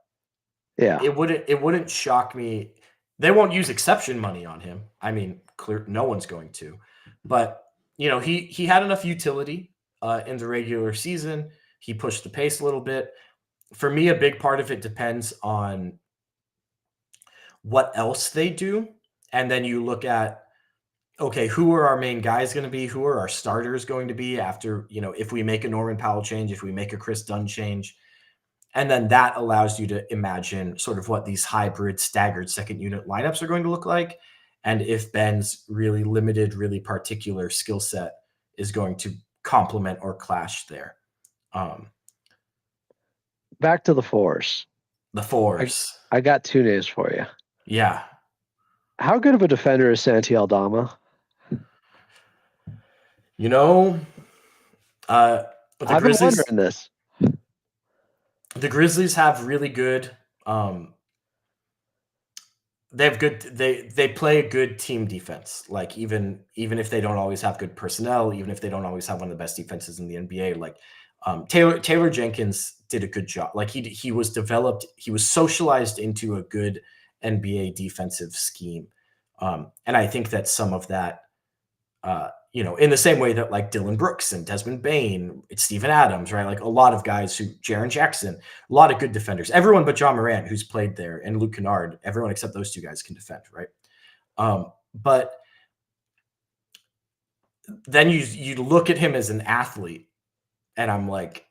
yeah, it wouldn't shock me. They won't use exception money on him. I mean, no one's going to, but he had enough utility in the regular season. He pushed the pace a little bit. For me, a big part of it depends on what else they do. And then you look at okay, who are our main guys going to be? Who are our starters going to be after, if we make a Norman Powell change, if we make a Chris Dunn change? And then that allows you to imagine sort of what these hybrid staggered second unit lineups are going to look like. And if Ben's really limited, really particular skill set is going to complement or clash there. Back to the fours. The fours. I got two names for you. Yeah. How good of a defender is Santi Aldama? I've been wondering this. The Grizzlies have really good. They have good. They play a good team defense. Like even if they don't always have good personnel, even if they don't always have one of the best defenses in the NBA, like Taylor Jenkins did a good job. Like he was developed. He was socialized into a good NBA defensive scheme, and I think that some of that. In the same way that like Dylan Brooks and Desmond Bane, it's Steven Adams, right? Like a lot of guys Jaren Jackson, a lot of good defenders. Everyone but John Morant, who's played there, and Luke Kennard, everyone except those two guys can defend, right? But then you look at him as an athlete, and I'm like,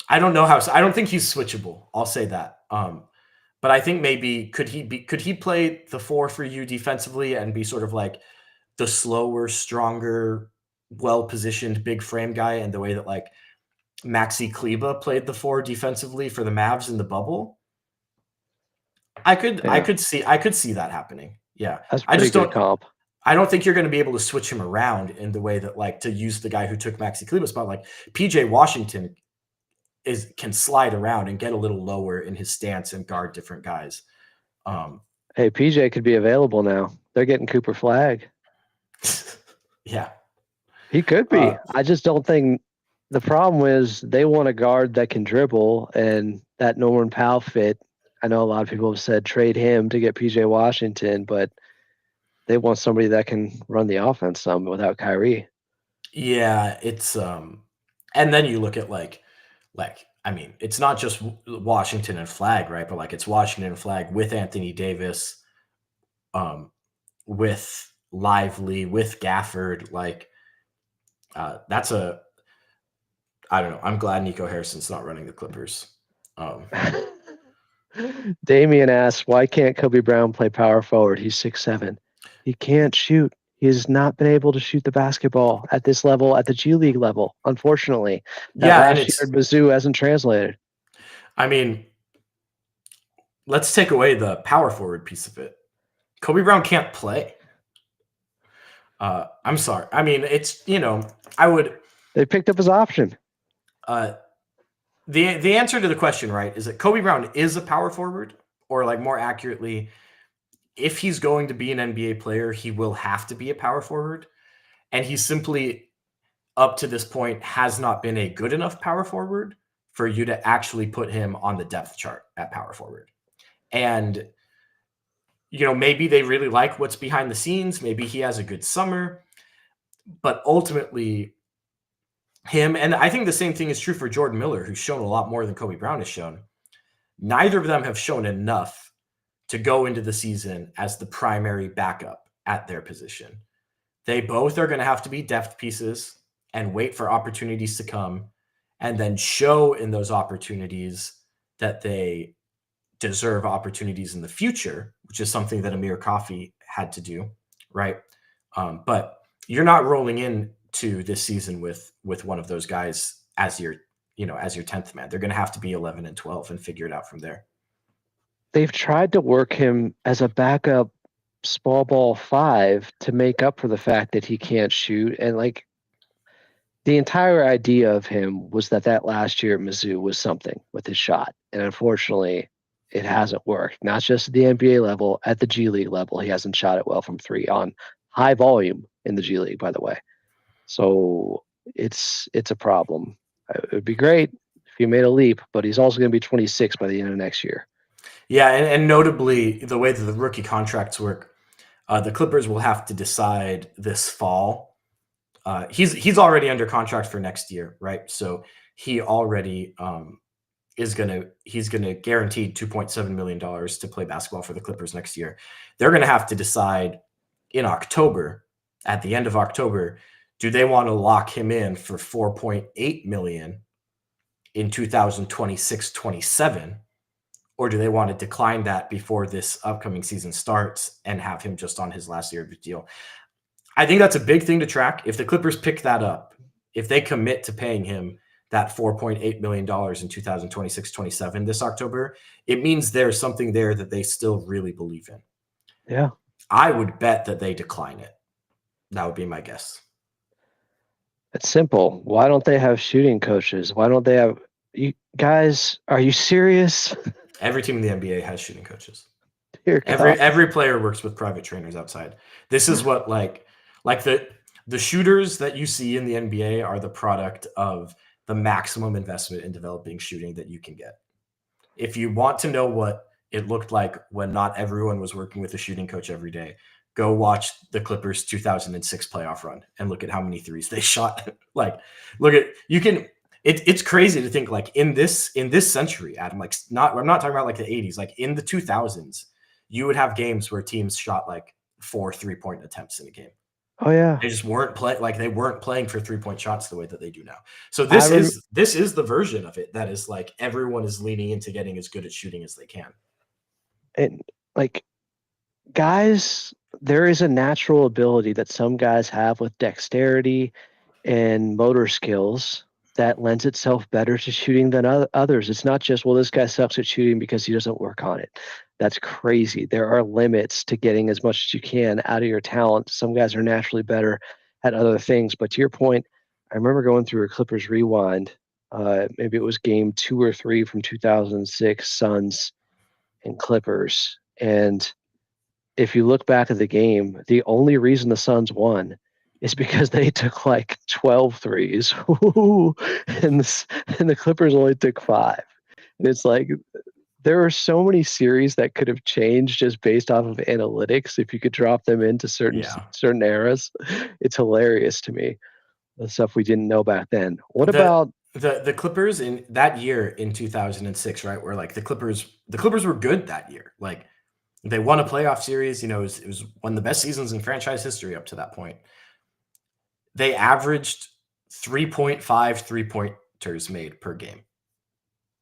I don't know how. I don't think he's switchable. I'll say that. But I think maybe could he play the 4 for you defensively and be sort of like the slower, stronger, well-positioned big frame guy in the way that like Maxi Kleber played the 4 defensively for the Mavs in the bubble? I could see that happening. Yeah. That's pretty good comp. I don't think you're going to be able to switch him around in the way that like to use the guy who took Maxi Kleber's spot. Like PJ Washington can slide around and get a little lower in his stance and guard different guys. Hey, PJ could be available now. They're getting Cooper Flag. Yeah. He could be. I just don't think the problem is they want a guard that can dribble, and that Norman Powell fit. I know a lot of people have said trade him to get PJ Washington, but they want somebody that can run the offense some without Kyrie. Yeah, it's and then you look at like I mean, it's not just Washington and Flag, right? But like it's Washington and Flag with Anthony Davis, with Lively, with Gafford. Like that's I don't know. I'm glad Nico Harrison's not running the Clippers. Damian asks, why can't Kobe Brown play power forward? He's 6'7". He can't shoot. He has not been able to shoot the basketball at this level, at the G League level, unfortunately. That last year at Mizzou hasn't translated. I mean, let's take away the power forward piece of it. Kobe Brown can't play. I'm sorry. I mean, it's, They picked up his option. The answer to the question, right, is that Kobe Brown is a power forward, or like more accurately, if he's going to be an NBA player, he will have to be a power forward. And he simply, up to this point, has not been a good enough power forward for you to actually put him on the depth chart at power forward. And, maybe they really like what's behind the scenes. Maybe he has a good summer. But ultimately, him, and I think the same thing is true for Jordan Miller, who's shown a lot more than Kobe Brown has shown. Neither of them have shown enough to go into the season as the primary backup at their position. They both are going to have to be depth pieces and wait for opportunities to come and then show in those opportunities that they deserve opportunities in the future, which is something that Amir Coffey had to do, right? But you're not rolling into this season with one of those guys as your 10th man. They're going to have to be 11 and 12 and figure it out from there. They've tried to work him as a backup small ball 5 to make up for the fact that he can't shoot. And like the entire idea of him was that last year at Mizzou was something with his shot. And unfortunately, it hasn't worked. Not just at the NBA level, at the G League level, he hasn't shot it well from 3 on high volume in the G League, by the way. So it's a problem. It would be great if he made a leap, but he's also going to be 26 by the end of next year. Yeah, and notably, the way that the rookie contracts work, the Clippers will have to decide this fall. He's already under contract for next year, right? So he already he's gonna guarantee $2.7 million to play basketball for the Clippers next year. They're gonna have to decide in October at the end of October, do they want to lock him in for $4.8 million in 2026-27, or do they want to decline that before this upcoming season starts and have him just on his last year of his deal? I think that's a big thing to track. If the Clippers pick that up, if they commit to paying him that $4.8 million in 2026-27 this October, it means there's something there that they still really believe in. Yeah. I would bet that they decline it. That would be my guess. It's simple. Why don't they have shooting coaches? Why don't they have you guys? Are you serious? Every team in the NBA has shooting coaches. Dear Every player works with private trainers outside. This is what like the shooters that you see in the NBA are the product of the maximum investment in developing shooting that you can get. If you want to know what it looked like when not everyone was working with a shooting coach every day, go watch the Clippers 2006 playoff run and look at how many threes they shot. Like, look at you can. It's crazy to think like in this century, Adam. Like, I'm not talking about like the 80s. Like in the 2000s, you would have games where teams shot like 4 3-point attempts in a game. Oh yeah. They just weren't they weren't playing for 3-point shots the way that they do now. So this is the version of it that is like everyone is leaning into getting as good at shooting as they can. And like guys, there is a natural ability that some guys have with dexterity and motor skills that lends itself better to shooting than others. It's not just, well, this guy sucks at shooting because he doesn't work on it. That's crazy. There are limits to getting as much as you can out of your talent. Some guys are naturally better at other things. But to your point, I remember going through a Clippers rewind. Maybe it was game 2 or 3 from 2006 Suns and Clippers. And if you look back at the game, the only reason the Suns won is because they took like 12 threes and the Clippers only took 5. And it's like there are so many series that could have changed just based off of analytics if you could drop them into certain eras. It's hilarious to me, the stuff we didn't know back then. What about the Clippers in that year in 2006, right? Where like the Clippers were good that year. Like they won a playoff series, it was one of the best seasons in franchise history up to that point. They averaged 3.5 3-pointers made per game.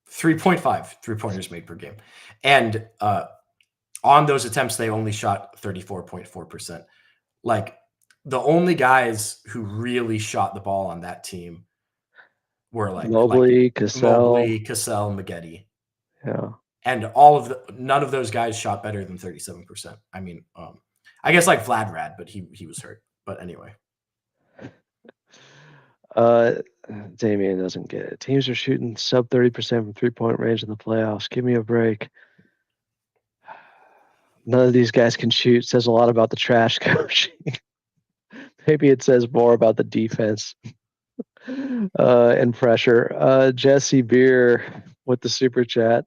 3.5 3-pointers made per game. And on those attempts, they only shot 34.4%. Like the only guys who really shot the ball on that team were Mobley, Cassell, Maggette. Yeah. And none of those guys shot better than 37%. I mean, I guess like Vlad Rad, but he was hurt. But anyway. Damian doesn't get it. Teams are shooting sub 30% from 3-point range in the playoffs. Give me a break. None of these guys can shoot. Says a lot about the trash coaching. Maybe it says more about the defense and pressure. Jesse Beer with the super chat.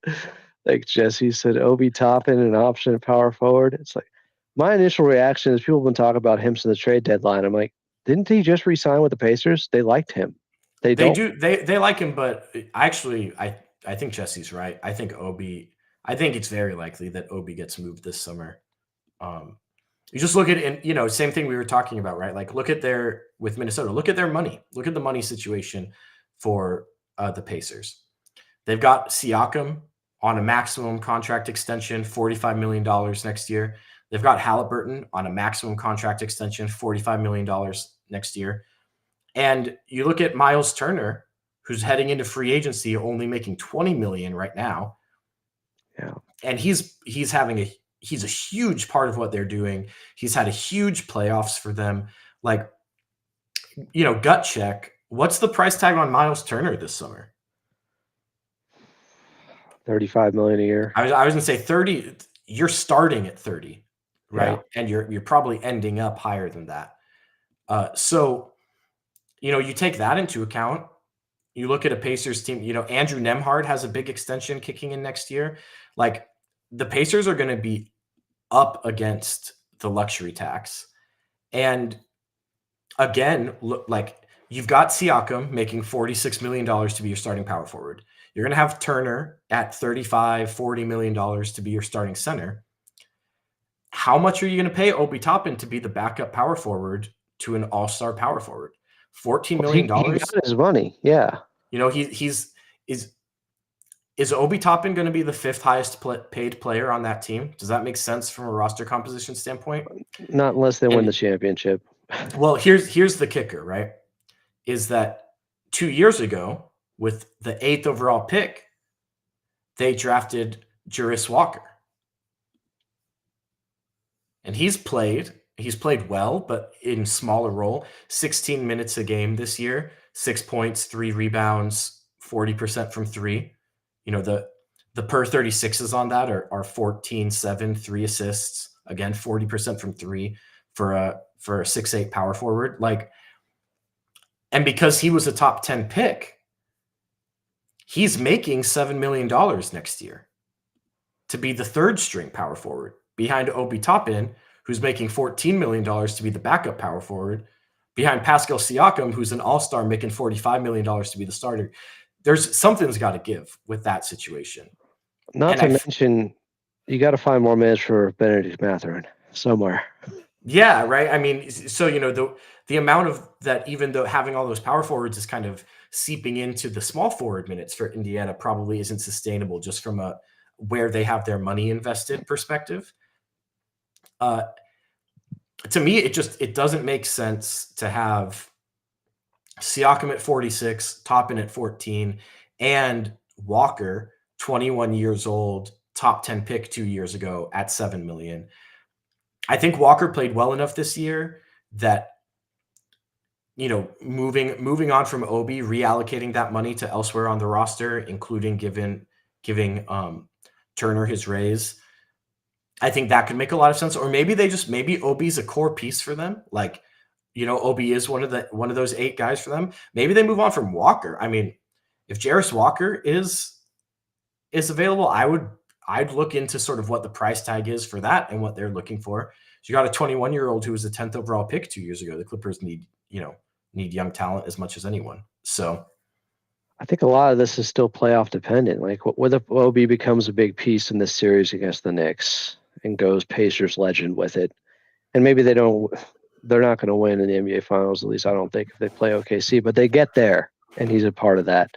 Like Jesse said, Obi Toppin, an option at power forward. It's like my initial reaction is people have been talking about him since the trade deadline. I'm like, didn't he just re-sign with the Pacers? They liked him. They like him, but I think Jesse's right. I think it's very likely that Obi gets moved this summer. You just look at it, same thing we were talking about, right? Like look at with Minnesota, look at their money. Look at the money situation for the Pacers. They've got Siakam on a maximum contract extension, $45 million next year. They've got Halliburton on a maximum contract extension, $45 million next year. And you look at Miles Turner, who's heading into free agency, only making $20 million right now. Yeah. And he's a huge part of what they're doing. He's had a huge playoffs for them. Like, gut check. What's the price tag on Miles Turner this summer? $35 million a year. I was gonna say 30. You're starting at 30, right? Yeah. And you're probably ending up higher than that. So, you take that into account. You look at a Pacers team. Andrew Nembhard has a big extension kicking in next year. Like the Pacers are going to be up against the luxury tax, and again, look like. You've got Siakam making $46 million to be your starting power forward. You're going to have Turner at $40 million to be your starting center. How much are you going to pay Obi Toppin to be the backup power forward to an all-star power forward. $14 Well, million. he got his money. Yeah. You know, is Obi Toppin going to be the 5th highest paid player on that team? Does that make sense from a roster composition standpoint? Not unless they win the championship. Well, here's the kicker, right? Is that 2 years ago, with the 8th overall pick, they drafted Jarvis Walker. And he's played well, but in smaller role. 16 minutes a game this year, 6 points, 3 rebounds, 40% from 3. You know, the per 36s on that are 14, 7, 3 assists. Again, 40% from 3 for a 6'8" power forward. Like, and because he was a top 10 pick, he's making $7 million next year to be the 3rd string power forward behind Obi Toppin, who's making $14 million to be the backup power forward, behind Pascal Siakam, who's an all-star making $45 million to be the starter. There's something's got to give with that situation. Not to mention, you got to find more minutes for Benedict Mathurin somewhere. Yeah, right. I mean, so, you know, the amount of that, even though having all those power forwards is kind of seeping into the small forward minutes for Indiana, probably isn't sustainable just from a where they have their money invested perspective. To me, it doesn't make sense to have Siakam at 46, Toppin at 14, and Walker, 21 years old, top 10 pick 2 years ago at $7 million. I think Walker played well enough this year that, you know, moving on from Obi, reallocating that money to elsewhere on the roster, including giving Turner his raise. I think that could make a lot of sense. Or maybe maybe Obi's a core piece for them. Like, you know, Obi is one of those 8 guys for them. Maybe they move on from Walker. I mean, if Jarvis Walker is available, I'd look into sort of what the price tag is for that and what they're looking for. So you got a 21-year-old who was a 10th overall pick 2 years ago. The Clippers need young talent as much as anyone. So I think a lot of this is still playoff dependent. Like, what if Obi becomes a big piece in this series against the Knicks and goes Pacers legend with it? And maybe they're not going to win in the NBA Finals, at least I don't think, if they play OKC, but they get there, and he's a part of that.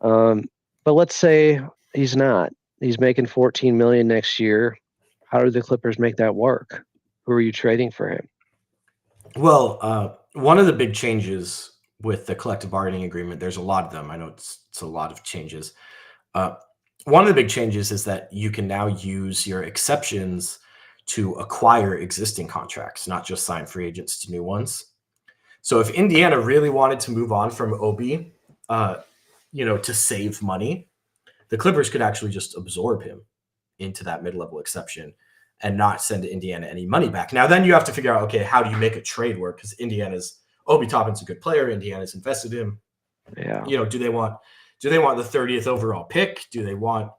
But let's say he's not. He's making $14 million next year. How do the Clippers make that work? Who are you trading for him? Well, one of the big changes with the collective bargaining agreement, there's a lot of them. I know it's a lot of changes. One of the big changes is that you can now use your exceptions to acquire existing contracts, not just sign free agents to new ones. So if Indiana really wanted to move on from Obi, to save money, the Clippers could actually just absorb him into that mid-level exception and not send Indiana any money back. Now, then you have to figure out, okay, how do you make a trade work? Because Obi Toppin's a good player. Indiana's invested in him. Yeah. You know, do they want the 30th overall pick? Do they want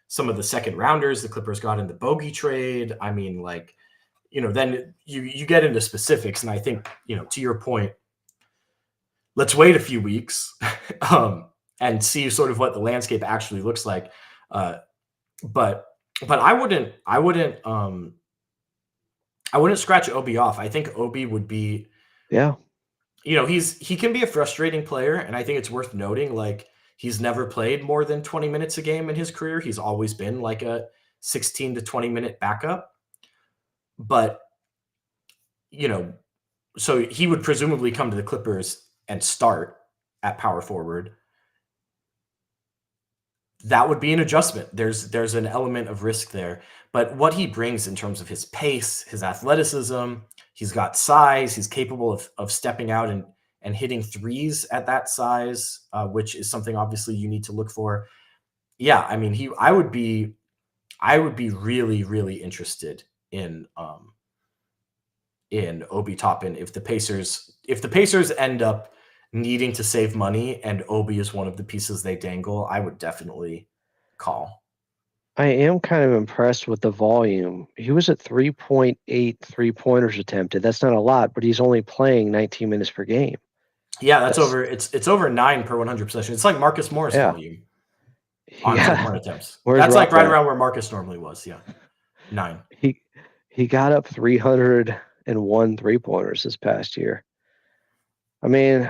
some of the second rounders the Clippers got in the bogey trade? I mean, like, you know, then you get into specifics. And I think, you know, to your point, let's wait a few weeks and see sort of what the landscape actually looks like. But I wouldn't scratch Obi off. I think Obi would be, you know, he can be a frustrating player. And I think it's worth noting, like, he's never played more than 20 minutes a game in his career. He's always been like a 16 to 20 minute backup. But, you know, so he would presumably come to the Clippers and start at power forward. That would be an adjustment. There's an element of risk there. But what he brings in terms of his pace, his athleticism, he's got size, he's capable of stepping out and hitting threes at that size, which is something obviously you need to look for. Yeah, I mean, I would be really, really interested in Obi Toppin if the Pacers end up needing to save money and Obi is one of the pieces they dangle. I would definitely call. I am kind of impressed with the volume. He was at 3.8 3-pointers attempted. That's not a lot, but he's only playing 19 minutes per game. Yeah, that's over. It's over 9 per 100 possessions. It's like Marcus Morris volume on 3-point attempts. That's like right around where Marcus normally was. Yeah, 9. He got up 301 3-pointers this past year. I mean,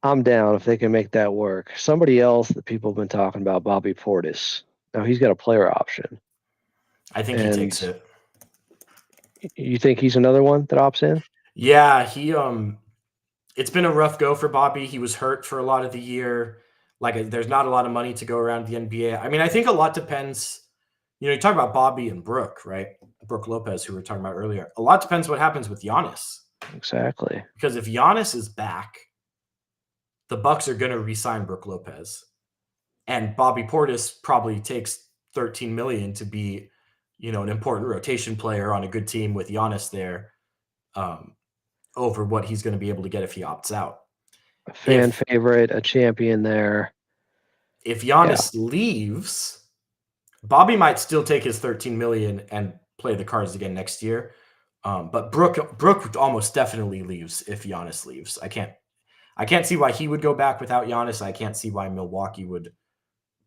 I'm down if they can make that work. Somebody else that people have been talking about, Bobby Portis. Now he's got a player option. I think he And takes it. you think he's another one that opts in? Yeah, it's been a rough go for Bobby. He was hurt for a lot of the year. Like, there's not a lot of money to go around the NBA. I mean, I think a lot depends. You talk about Bobby and Brooke, right? Brooke Lopez, who we were talking about earlier. A lot depends what happens with Giannis. Exactly. Because if Giannis is back, the Bucks are going to re-sign Brooke Lopez, and Bobby Portis probably takes $13 million to be, an important rotation player on a good team with Giannis there, over what he's going to be able to get if he opts out. A fan favorite, a champion there. If Giannis leaves, Bobby might still take his $13 million and play the cards again next year. But Brooke almost definitely leaves if Giannis leaves. I can't see why he would go back without Giannis. I can't see why Milwaukee would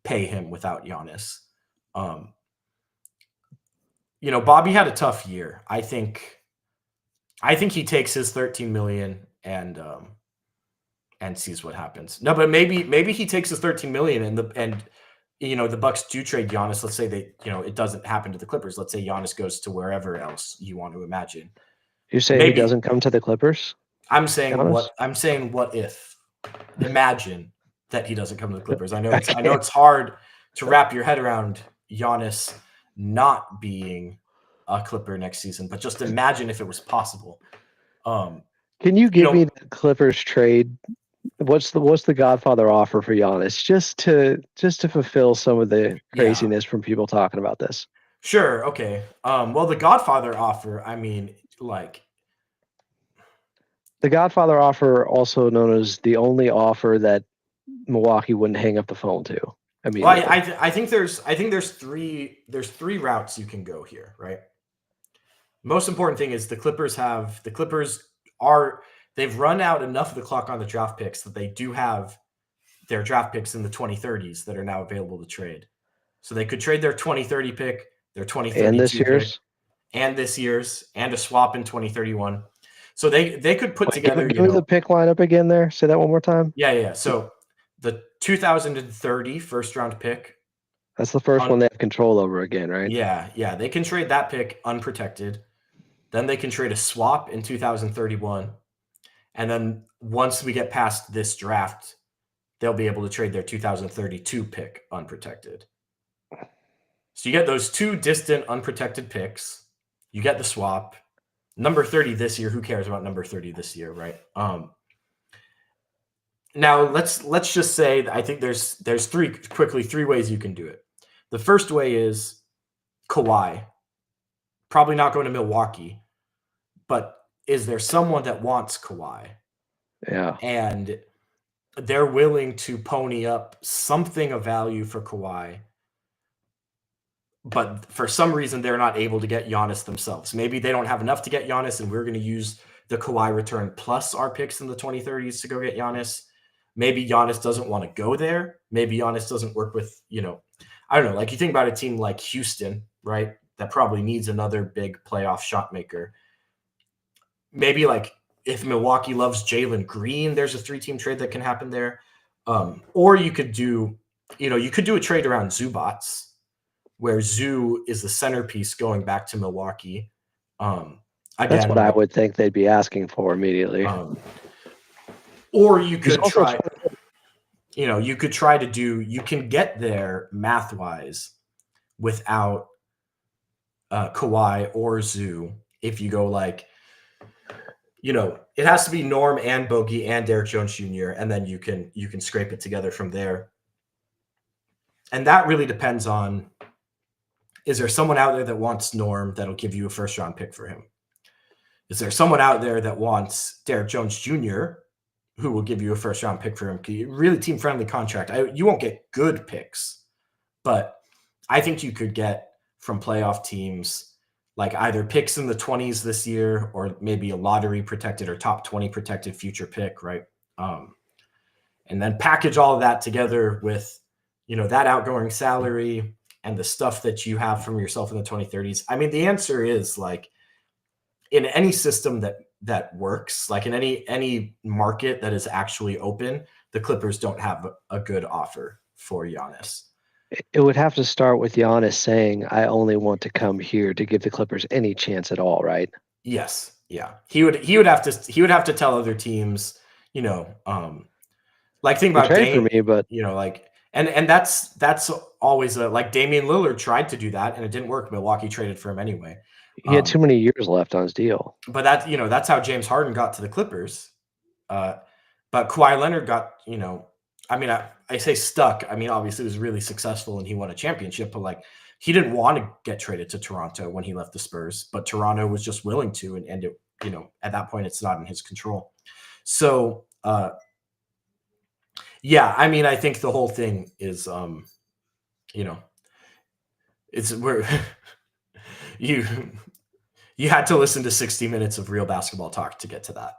pay him without Giannis. Bobby had a tough year. I think he takes his $13 million and sees what happens. No, but maybe he takes his $13 million and the Bucks do trade Giannis. Let's say it doesn't happen to the Clippers. Let's say Giannis goes to wherever else you want to imagine. You say he doesn't come to the Clippers? I'm saying what if? Imagine that he doesn't come to the Clippers. I know it's hard to wrap your head around Giannis not being a Clipper next season, but just imagine if it was possible. Can you give me the Clippers trade? What's the Godfather offer for Giannis, just to fulfill some of the craziness from people talking about this? Sure. Okay. Well, the Godfather offer, I mean, like, the Godfather offer, also known as the only offer that Milwaukee wouldn't hang up the phone to immediately. Well, I think there's three routes you can go here, right? Most important thing is they've run out enough of the clock on the draft picks that they do have their draft picks in the 2030s that are now available to trade. So they could trade their 2030 pick, their 2032 and this year's pick, and this year's, and a swap in 2031. So they could put together. Give me the pick lineup again there. Say that one more time. Yeah. So the 2030 first round pick. That's the first one they have control over again, right? Yeah. They can trade that pick unprotected. Then they can trade a swap in 2031. And then once we get past this draft, they'll be able to trade their 2032 pick unprotected. So you get those two distant unprotected picks. You get the swap. Number 30 this year. Who cares about number 30 this year, right? Now let's just say that I think there's three ways you can do it. The first way is Kawhi. Probably not going to Milwaukee, but is there someone that wants Kawhi? Yeah. And they're willing to pony up something of value for Kawhi, but for some reason they're not able to get Giannis themselves. Maybe they don't have enough to get Giannis, and we're going to use the Kawhi return plus our picks in the 2030s to go get Giannis. Maybe Giannis doesn't want to go there. Maybe Giannis doesn't work with, I don't know. Like, you think about a team like Houston, right? That probably needs another big playoff shot maker. Maybe like if Milwaukee loves Jalen Green, there's a 3-team trade that can happen there. Or you could do a trade around Zubats, where Zoo is the centerpiece going back to Milwaukee. Again, that's what I would think they'd be asking for immediately. Or you could try, you can get there math-wise without Kawhi or Zoo if you go like, it has to be Norm and Bogey and Derek Jones Jr., and then you can scrape it together from there. And that really depends on, is there someone out there that wants Norm that'll give you a first-round pick for him? Is there someone out there that wants Derek Jones Jr., who will give you a first-round pick for him? Really team-friendly contract. You won't get good picks, but I think you could get from playoff teams like either picks in the 20s this year or maybe a lottery protected or top 20 protected future pick, right? And then package all of that together with, that outgoing salary and the stuff that you have from yourself in the 2030s. I mean, the answer is like in any system that that works. Like in any market that is actually open, the Clippers don't have a good offer for Giannis. It would have to start with Giannis saying, "I only want to come here," to give the Clippers any chance at all, right? Yes, yeah. He would have to tell other teams, like think You about trade for Dame, me, but like and that's always like Damian Lillard tried to do that and it didn't work. Milwaukee traded for him anyway. he had too many years left on his deal. But that's how James Harden got to the Clippers. But Kawhi Leonard got, I mean, I say stuck. I mean, obviously, it was really successful and he won a championship, but like he didn't want to get traded to Toronto when he left the Spurs, but Toronto was just willing to, and it, at that point, it's not in his control. So, yeah, I mean, I think the whole thing is, it's where you had to listen to 60 minutes of real basketball talk to get to that.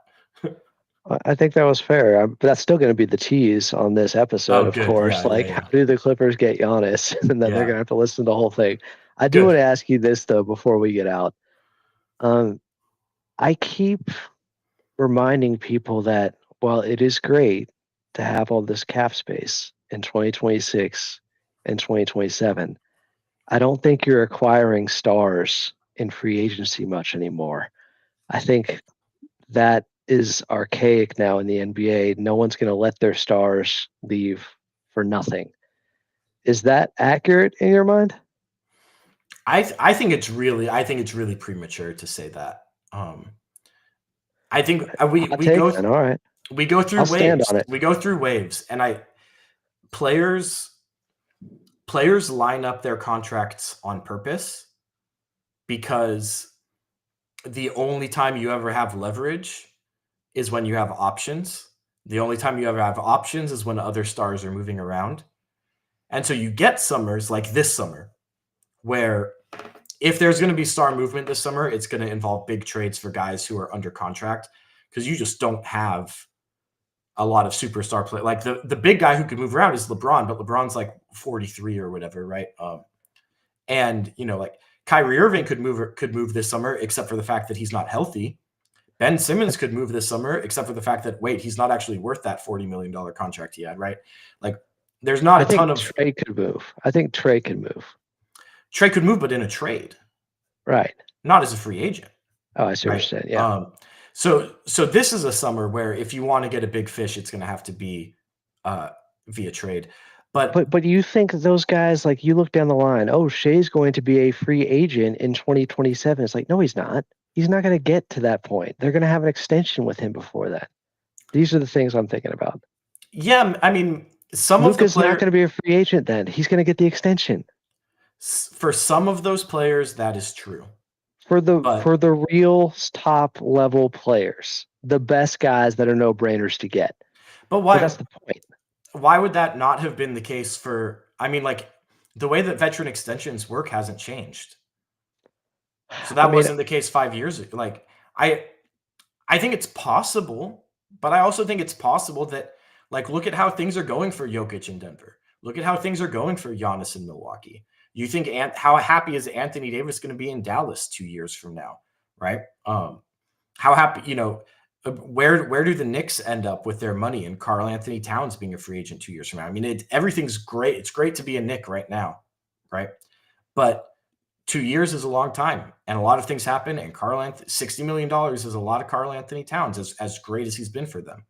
I think that was fair, but that's still going to be the tease on this episode, of course. Yeah. How do the Clippers get Giannis? And then they're going to have to listen to the whole thing. I do want to ask you this, though, before we get out. I keep reminding people that while it is great to have all this cap space in 2026 and 2027, I don't think you're acquiring stars in free agency much anymore. I think that is archaic now in the NBA. No one's going to let their stars leave for nothing. Is that accurate in your mind? I think it's really premature to say that. I think we go then, all right. We go through I'll waves. Stand on it. We go through waves, and players line up their contracts on purpose because the only time you ever have leverage is when you have options. The only time you ever have options is when other stars are moving around. And so you get summers like this summer where if there's going to be star movement this summer, it's going to involve big trades for guys who are under contract because you just don't have a lot of superstar play. Like the big guy who could move around is LeBron, but LeBron's like 43 or whatever, right? And like Kyrie Irving could move this summer, except for the fact that he's not healthy. Ben Simmons could move this summer, except for the fact that he's not actually worth that $40 million contract he had, right? Like there's not a ton of Trey could move. I think Trey could move. Trey could move, but in a trade, right? Not as a free agent. Oh, I see what you're saying. Yeah. So this is a summer where if you want to get a big fish, it's going to have to be via trade. But you think those guys, like you look down the line, oh, Shea's going to be a free agent in 2027. It's like, no, he's not. He's not going to get to that point. They're going to have an extension with him before that. These are the things I'm thinking about. Yeah, I mean, Luka's not going to be a free agent then. He's going to get the extension. For some of those players, that is true. For the real top level players, the best guys that are no brainers to get. But why? But that's the point. Why would that not have been the case for? I mean, like the way that veteran extensions work hasn't changed. So that wasn't the case 5 years ago. Like I think it's possible, but I also think it's possible that like look at how things are going for Jokic in Denver. Look at how things are going for Giannis in Milwaukee. You think how happy is Anthony Davis going to be in Dallas 2 years from now, right? How happy, where do the Knicks end up with their money and Karl Anthony Towns being a free agent 2 years from now? I mean, everything's great. It's great to be a Knick right now, right? But 2 years is a long time, and a lot of things happen. And $60 million is a lot of Karl Anthony Towns, as great as he's been for them.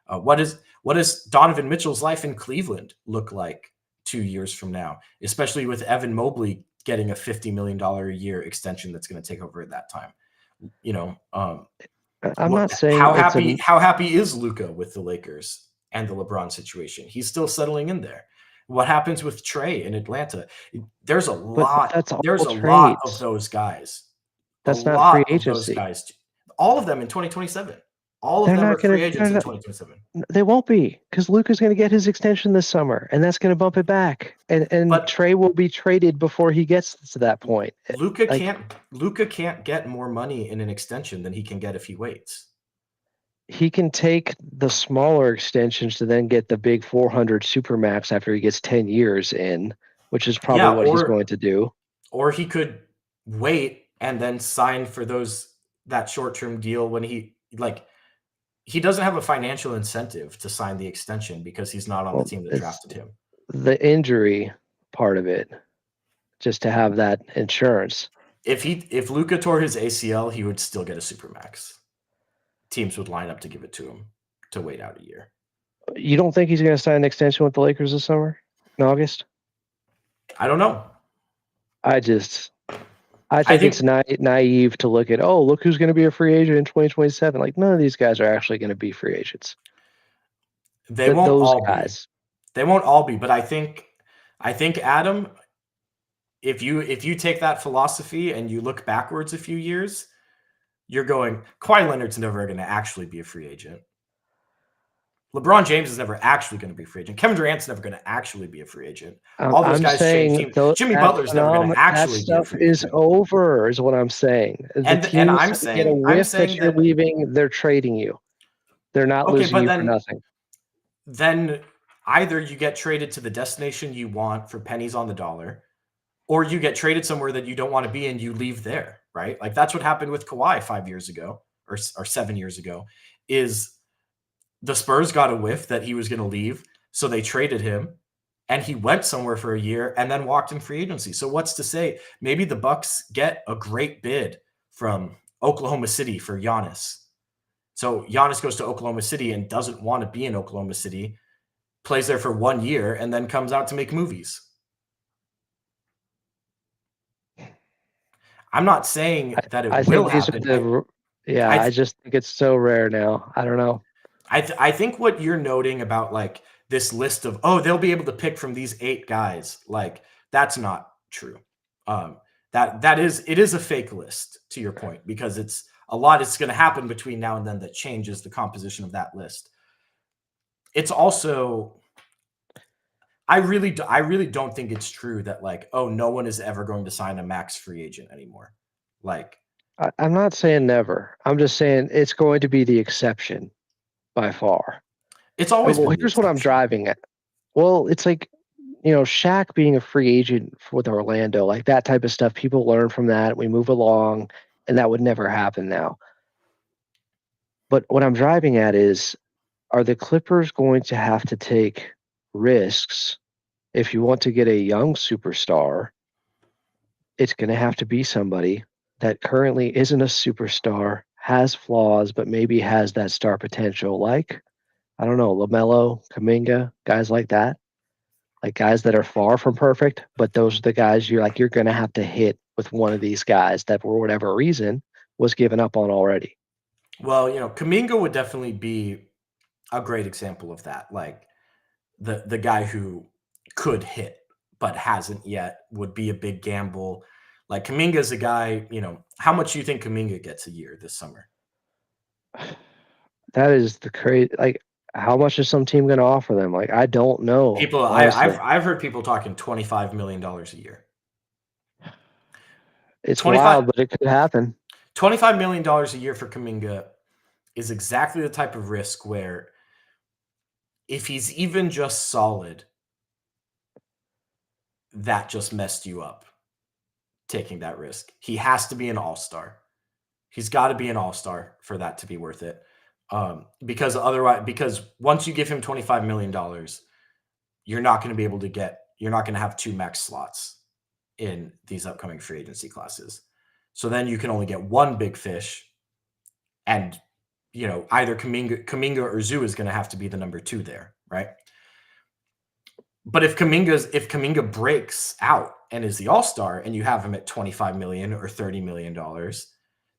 What does Donovan Mitchell's life in Cleveland look like 2 years from now, especially with Evan Mobley getting a $50 million a year extension that's going to take over at that time? I'm not saying how happy is Luka with the Lakers and the LeBron situation? He's still settling in there. What happens with Trey in Atlanta? There's a lot. There's a lot of those guys. That's not free agency. Those guys, all of them in 2027. All of them are free agents in 2027. They won't be because Luka's going to get his extension this summer, and that's going to bump it back. But Trey will be traded before he gets to that point. Luka can't get more money in an extension than he can get if he waits. He can take the smaller extensions to then get the big 400 supermax after he gets 10 years in, which is probably what he's going to do. Or he could wait and then sign for that short-term deal when he like he doesn't have a financial incentive to sign the extension because he's not on the team that it's drafted him. the injury part of it, just to have that insurance. If Luka tore his ACL, he would still get a supermax. Teams would line up to give it to him to wait out a year. You don't think he's going to sign an extension with the Lakers this summer in August? I don't know. I think it's naive to look at, oh, look who's going to be a free agent in 2027. Like, none of these guys are actually going to be free agents. They won't all guys. Be. They won't all be, but I think Adam, if you take that philosophy and you look backwards a few years, you're going, Kawhi Leonard's never going to actually be a free agent. LeBron James is never actually going to be a free agent. Kevin Durant's never going to actually be a free agent. All those guys change teams. Jimmy Butler's never going to actually be a free agent. That stuff is over, is what I'm saying. And I'm saying, get a whiff that you're leaving, they're trading you. They're not losing you for nothing. Then either you get traded to the destination you want for pennies on the dollar, or you get traded somewhere that you don't want to be and you leave there, right? Like that's what happened with Kawhi 5 years ago or 7 years ago, is the Spurs got a whiff that he was going to leave, so they traded him, and he went somewhere for a year and then walked in free agency. So what's to say? Maybe the Bucks get a great bid from Oklahoma City for Giannis. So Giannis goes to Oklahoma City and doesn't want to be in Oklahoma City, plays there for 1 year, and then comes out to make movies. I'm not saying that it will happen. I just think it's so rare now. I don't know. I think what you're noting about like this list of, oh, they'll be able to pick from these 8 guys, like that's not true. It is a fake list, to your point, because it's a lot is going to happen between now and then that changes the composition of that list. It's also, I really don't think it's true that like, oh, no one is ever going to sign a max free agent anymore. Like, I'm not saying never. I'm just saying it's going to be the exception by far. It's always been here's what I'm driving at. Well, it's like, Shaq being a free agent with Orlando, like that type of stuff. People learn from that. We move along, and that would never happen now. But what I'm driving at is, are the Clippers going to have to take risks if you want to get a young superstar? It's going to have to be somebody that currently isn't a superstar, has flaws, but maybe has that star potential, like, I don't know, LaMelo, Kuminga, guys like that. Like guys that are far from perfect, but those are the guys you're going to have to hit with one of these guys that for whatever reason was given up on already. Well, Kuminga would definitely be a great example of that. Like the guy who could hit but hasn't yet would be a big gamble. Like Kuminga is a guy, how much do you think Kuminga gets a year this summer? That is the crazy, like, how much is some team going to offer them? Like, I don't know. I've heard people talking $25 million a year. It's wild, but it could happen. $25 million a year for Kuminga is exactly the type of risk where if he's even just solid, that just messed you up taking that risk. He has to be an all-star. He's got to be an all-star for that to be worth it. Because once you give him $25 million, you're not going to have 2 max slots in these upcoming free agency classes. So then you can only get 1 big fish, and either Kuminga or Zoo is going to have to be the number 2 there, right? But if Kuminga breaks out and is the all-star and you have him at $25 million or $30 million,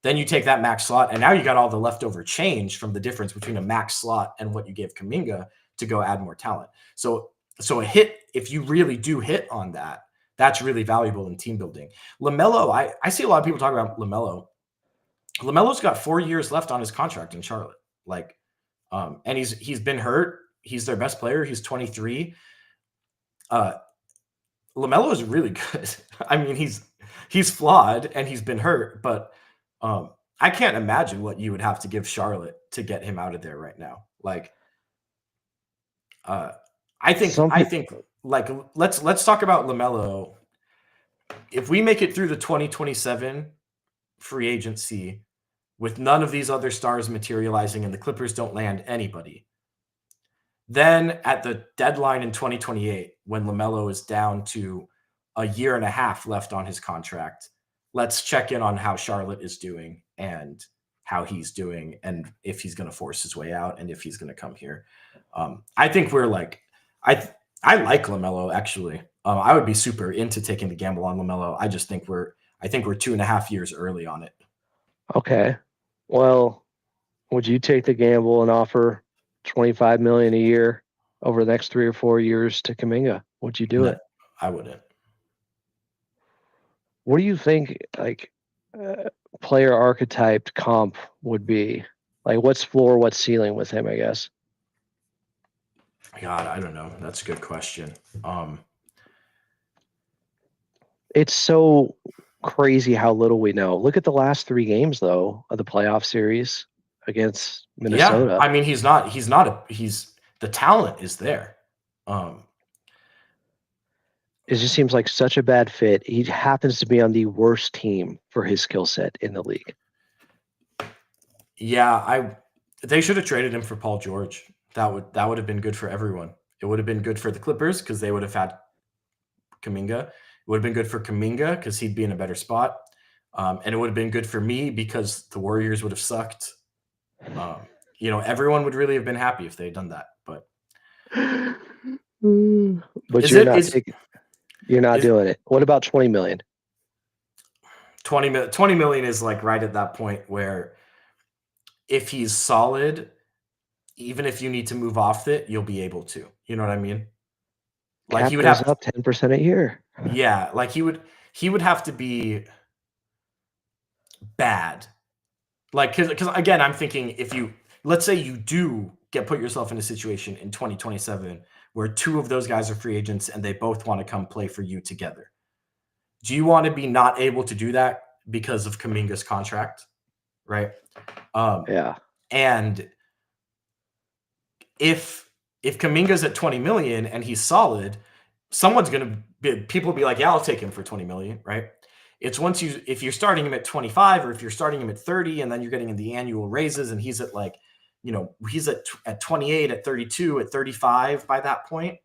then you take that max slot, and now you got all the leftover change from the difference between a max slot and what you gave Kuminga to go add more talent. So a hit, if you really do hit on that, that's really valuable in team building. LaMelo, I see a lot of people talk about LaMelo. LaMelo's got 4 years left on his contract in Charlotte. Like, and he's been hurt. He's their best player. He's 23. LaMelo is really good. I mean, he's flawed and he's been hurt, but I can't imagine what you would have to give Charlotte to get him out of there right now. Like, I think like let's talk about LaMelo. If we make it through the 2027 free agency with none of these other stars materializing and the Clippers don't land anybody. Then at the deadline in 2028, when LaMelo is down to a year and a half left on his contract, let's check in on how Charlotte is doing and how he's doing and if he's going to force his way out and if he's going to come here. I think we're like, I like LaMelo actually. I would be super into taking the gamble on LaMelo. I just think we're 2.5 years early on it. Okay. Well, would you take the gamble and offer $25 million a year over the next 3 or 4 years to Kuminga? Would you do it? I wouldn't. What do you think player archetyped comp would be? Like what's floor, what's ceiling with him, I guess? God, I don't know. That's a good question. It's so crazy how little we know. Look at the last 3 games though of the playoff series against Minnesota. Yeah, I mean he's the talent is there. It just seems like such a bad fit. He happens to be on the worst team for his skill set in the league. Yeah, they should have traded him for Paul George. That would have been good for everyone. It would have been good for the Clippers because they would have had Kuminga. It would have been good for Kuminga because he'd be in a better spot. And it would have been good for me because the Warriors would have sucked. Everyone would really have been happy if they had done that. But you're not doing it. What about 20 million? 20 million is like right at that point where if he's solid, even if you need to move off it, you'll be able to. You know what I mean? Like Cap he would have up 10% a year. Yeah, like he would have to be bad. Like because again, I'm thinking let's say you do put yourself in a situation in 2027 where 2 of those guys are free agents and they both want to come play for you together. Do you want to be not able to do that because of Kuminga's contract? Right? Yeah. And if Kuminga's at 20 million and he's solid, people will be like, yeah, I'll take him for 20 million, right? It's if you're starting him at 25 or if you're starting him at 30 and then you're getting the annual raises and he's at he's at 28, at 32, at 35 by that point,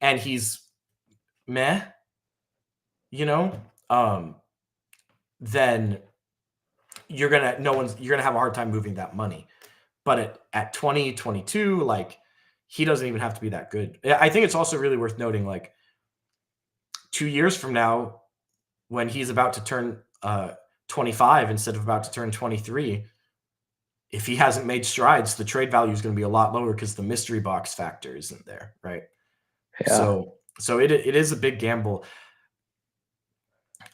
and he's meh, then you're gonna have a hard time moving that money. But at 20, 22, like he doesn't even have to be that good. I think it's also really worth noting, like 2 years from now, when he's about to turn 25 instead of about to turn 23, if he hasn't made strides, the trade value is going to be a lot lower because the mystery box factor isn't there, right? Yeah. So it is a big gamble.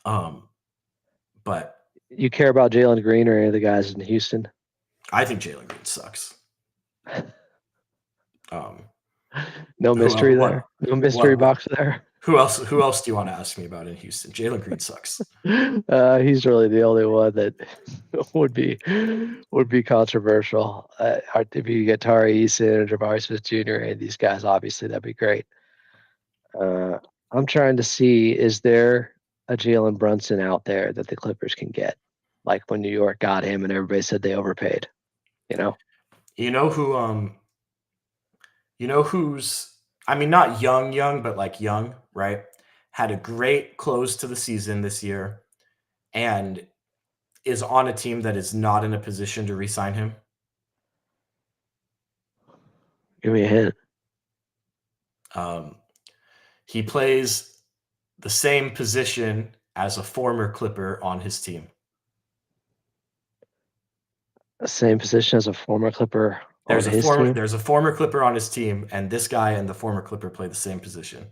But you care about Jalen Green or any of the guys in Houston? I think Jalen Green sucks. No mystery there. No mystery box there. Who else do you want to ask me about in Houston? Jalen Green sucks. He's really the only one that would be controversial. If you get Tari Eason or Jabari Smith Jr. and these guys, obviously that'd be great. I'm trying to see, is there a Jalen Brunson out there that the Clippers can get? Like when New York got him and everybody said they overpaid, who's, I mean, not young, but like young, right? Had a great close to the season this year and is on a team that is not in a position to re-sign him. Give me a hint. He plays the same position as a former Clipper on his team. The same position as a former Clipper. There's a former Clipper on his team, and this guy and the former Clipper play the same position.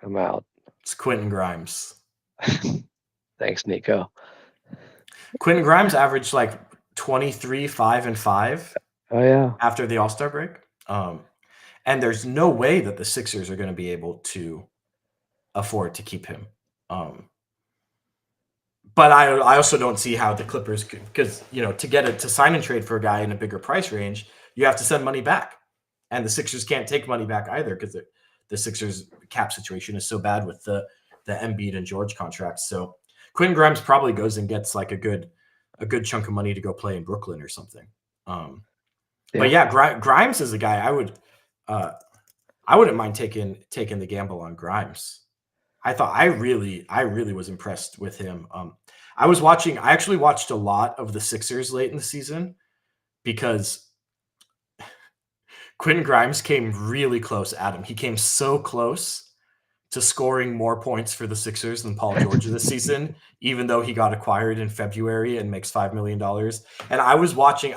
I'm out. It's Quentin Grimes. Thanks, Nico. Quentin Grimes averaged like 23, 5, and 5. Oh yeah. After the All-Star break. And there's no way that the Sixers are going to be able to afford to keep him. But I also don't see how the Clippers could, because to sign and trade for a guy in a bigger price range, you have to send money back, and the Sixers can't take money back either because the Sixers cap situation is so bad with the Embiid and George contracts. So Quentin Grimes probably goes and gets like a good chunk of money to go play in Brooklyn or something. But yeah, Grimes is a guy I wouldn't mind taking the gamble on Grimes. I really was impressed with him. I actually watched a lot of the Sixers late in the season because Quentin Grimes came really close at him. He came so close to scoring more points for the Sixers than Paul George this season, even though he got acquired in February and makes $5 million. And I was watching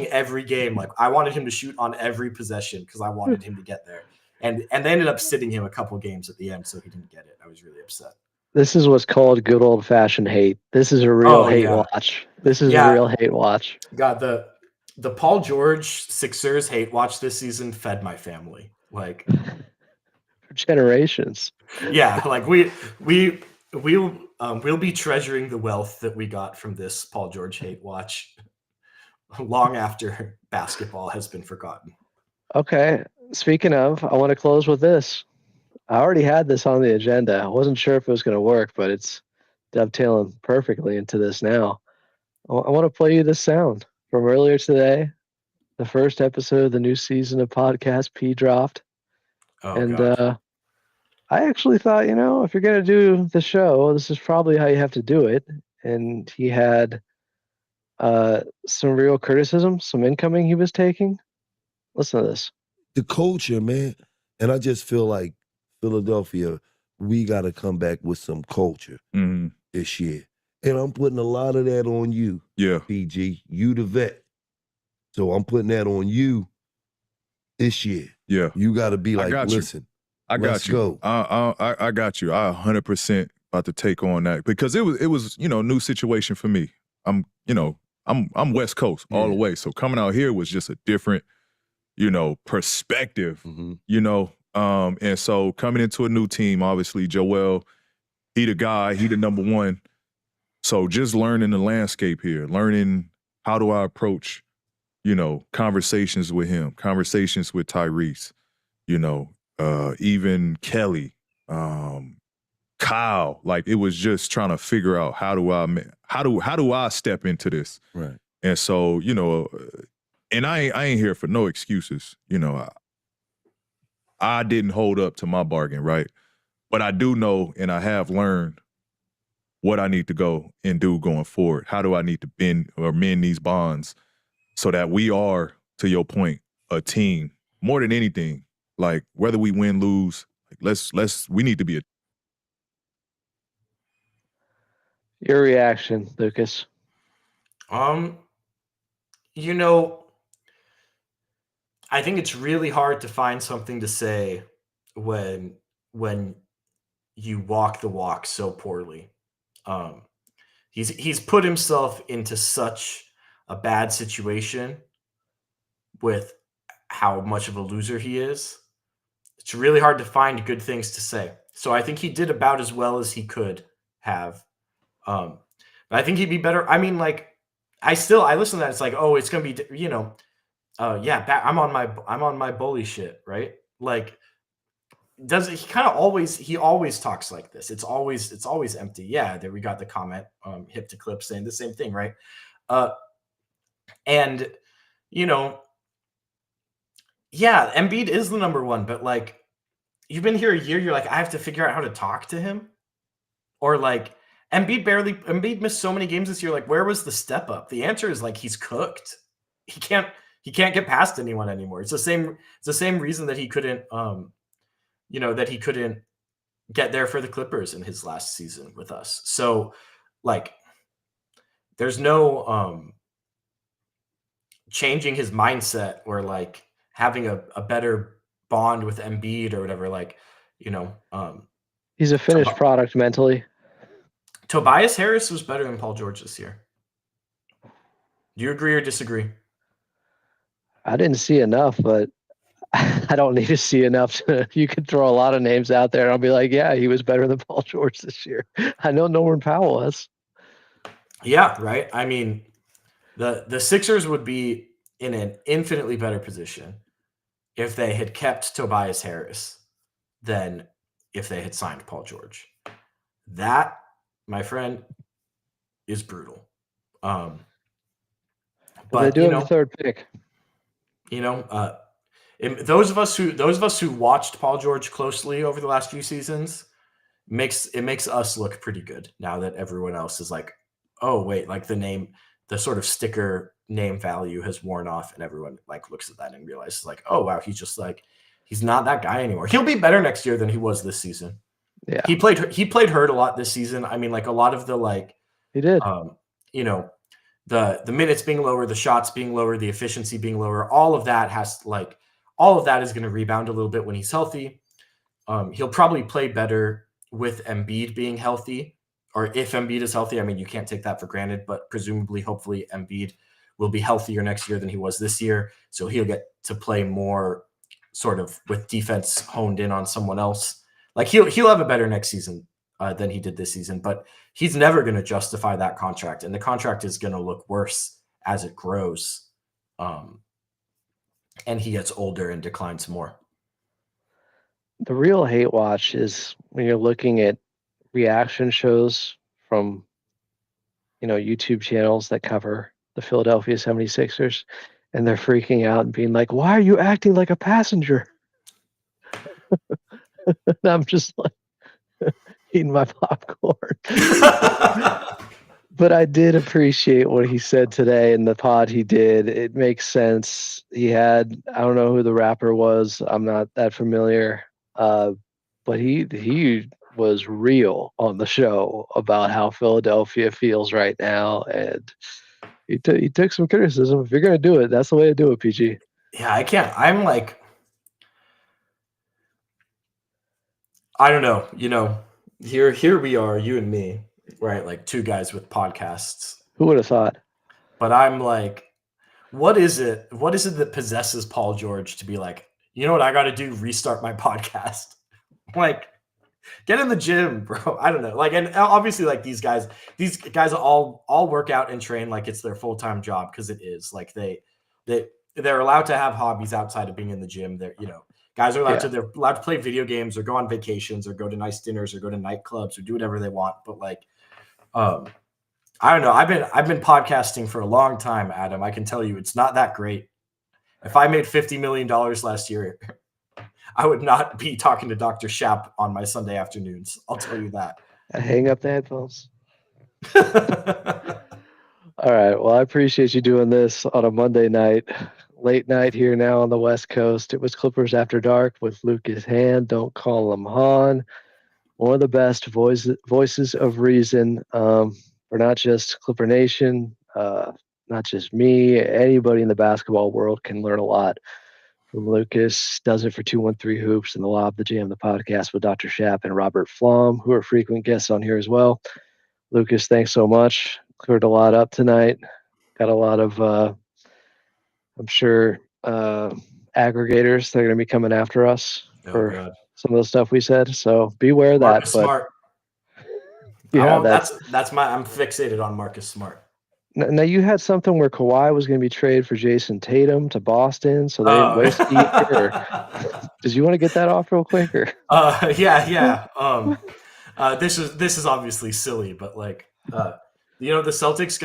every game. Like I wanted him to shoot on every possession because I wanted him to get there. And they ended up sitting him a couple games at the end, so he didn't get it. I was really upset. This is what's called good old fashioned hate. This is a real hate watch. This is a real hate watch. God, the Paul George Sixers hate watch this season fed my family. Like for generations. Yeah, like we'll be treasuring the wealth that we got from this Paul George hate watch long after basketball has been forgotten. Okay. Speaking of, I want to close with this. I already had this on the agenda. I wasn't sure if it was going to work, but it's dovetailing perfectly into this now. I want to play you this sound from earlier today. The first episode of the new season of Podcast P dropped. I actually thought, if you're going to do the show, this is probably how you have to do it. And he had some real criticism, some incoming he was taking. Listen to this. The culture, man. And I just feel like Philadelphia, we got to come back with some culture this year. And I'm putting a lot of that on you, PG. You the vet. So I'm putting that on you this year. Yeah. You got to be like, listen. I got you. Go. I got you. I 100% about to take on that because it was new situation for me. I'm West Coast all the way, so coming out here was just a different, perspective. And so coming into a new team, obviously Joel, he the guy, he the number one. So just learning the landscape here, learning how do I approach, conversations with him, conversations with Tyrese, even Kelly, Kyle. Like it was just trying to figure out how do I step into this, right? And so and I ain't here for no excuses. I didn't hold up to my bargain, right? But I do know, and I have learned what I need to go and do going forward. How do I need to bend or mend these bonds so that we are, to your point, a team more than anything. Like whether we win, lose, we need to be a. Your reaction, Lucas? I think it's really hard to find something to say when you walk the walk so poorly. He's put himself into such a bad situation with how much of a loser he is. It's really hard to find good things to say. So I think he did about as well as he could have. But I think he'd be better. I mean, like, I listen to that. It's like, oh, it's gonna be, I'm on my bully shit, right? Like, he always talks like this. It's always empty. Yeah, there we got the comment, hip to clip saying the same thing, right? And Embiid is the number one, but like, you've been here a year, you're like, I have to figure out how to talk to him. Or like, Embiid missed so many games this year. Like, where was the step up? The answer is like, he's cooked. He can't get past anyone anymore. It's the same reason that he couldn't, that he couldn't get there for the Clippers in his last season with us. So like, there's no changing his mindset or like having a better bond with Embiid or whatever. Like, he's a finished product mentally. Tobias Harris was better than Paul George this year. Do you agree or disagree? I didn't see enough, but I don't need to see enough. You could throw a lot of names out there and I'll be like, yeah, he was better than Paul George this year. I know Norman Powell was. Yeah, right. I mean, the Sixers would be in an infinitely better position if they had kept Tobias Harris than if they had signed Paul George. That, my friend, is brutal. But they do have the third pick. Those of us who watched Paul George closely over the last few seasons makes us look pretty good now that everyone else is like, oh wait, like the sort of sticker name value has worn off, and everyone like looks at that and realizes like, oh wow, he's not that guy anymore. He'll be better next year than he was this season. Yeah, he played hurt a lot this season. I mean, like a lot of the he did. The minutes being lower, the shots being lower, the efficiency being lower, all of that is going to rebound a little bit when he's healthy. He'll probably play better with Embiid being healthy, or if Embiid is healthy. I mean, you can't take that for granted, but presumably, hopefully, Embiid will be healthier next year than he was this year. So he'll get to play more sort of with defense honed in on someone else. Like he'll have a better next season than he did this season, but he's never going to justify that contract, and the contract is going to look worse as it grows, and he gets older and declines more. The real hate watch is when you're looking at reaction shows from, YouTube channels that cover the Philadelphia 76ers, and they're freaking out and being like, why are you acting like a passenger? And I'm just like eating my popcorn. But I did appreciate what he said today in the pod he did. It makes sense. I don't know who the rapper was. I'm not that familiar. But he was real on the show about how Philadelphia feels right now, and he took some criticism. If you're gonna do it, that's the way to do it, PG. Yeah, I can't. I'm like, I don't know. Here we are, you and me, right? Like two guys with podcasts. Who would have thought? But I'm like, what is it? What is it that possesses Paul George to be like, you know what I got to do? Restart my podcast. Like, get in the gym, bro. I don't know. Like, and obviously, like these guys all work out and train like it's their full-time job, because it is. Like they're allowed to have hobbies outside of being in the gym. Guys are allowed to play video games or go on vacations or go to nice dinners or go to nightclubs or do whatever they want. But like, I don't know. I've been podcasting for a long time, Adam. I can tell you it's not that great. If I made $50 million last year, I would not be talking to Dr. Shapp on my Sunday afternoons. I'll tell you that. I hang up the headphones. All right. Well, I appreciate you doing this on a Monday night, late night here now on the West Coast. It was Clippers After Dark with Lucas Hann. Don't call him Han. One of the best voices of reason for not just Clipper Nation, not just me. Anybody in the basketball world can learn a lot from Lucas. Does it for 213 Hoops and the Lob, the Jam, the podcast with Dr. Shapp and Robert Flom, who are frequent guests on here as well. Lucas, thanks so much. Cleared a lot up tonight. Got a lot of, I'm sure, aggregators that are going to be coming after us for some of the stuff we said. So beware of that. Marcus Smart. Yeah, I'm fixated on Marcus Smart. Now you had something where Kawhi was going to be traded for Jason Tatum to Boston, so they didn't waste a year. Did you want to get that off real quick? Or? Yeah. This is obviously silly, but like, the Celtics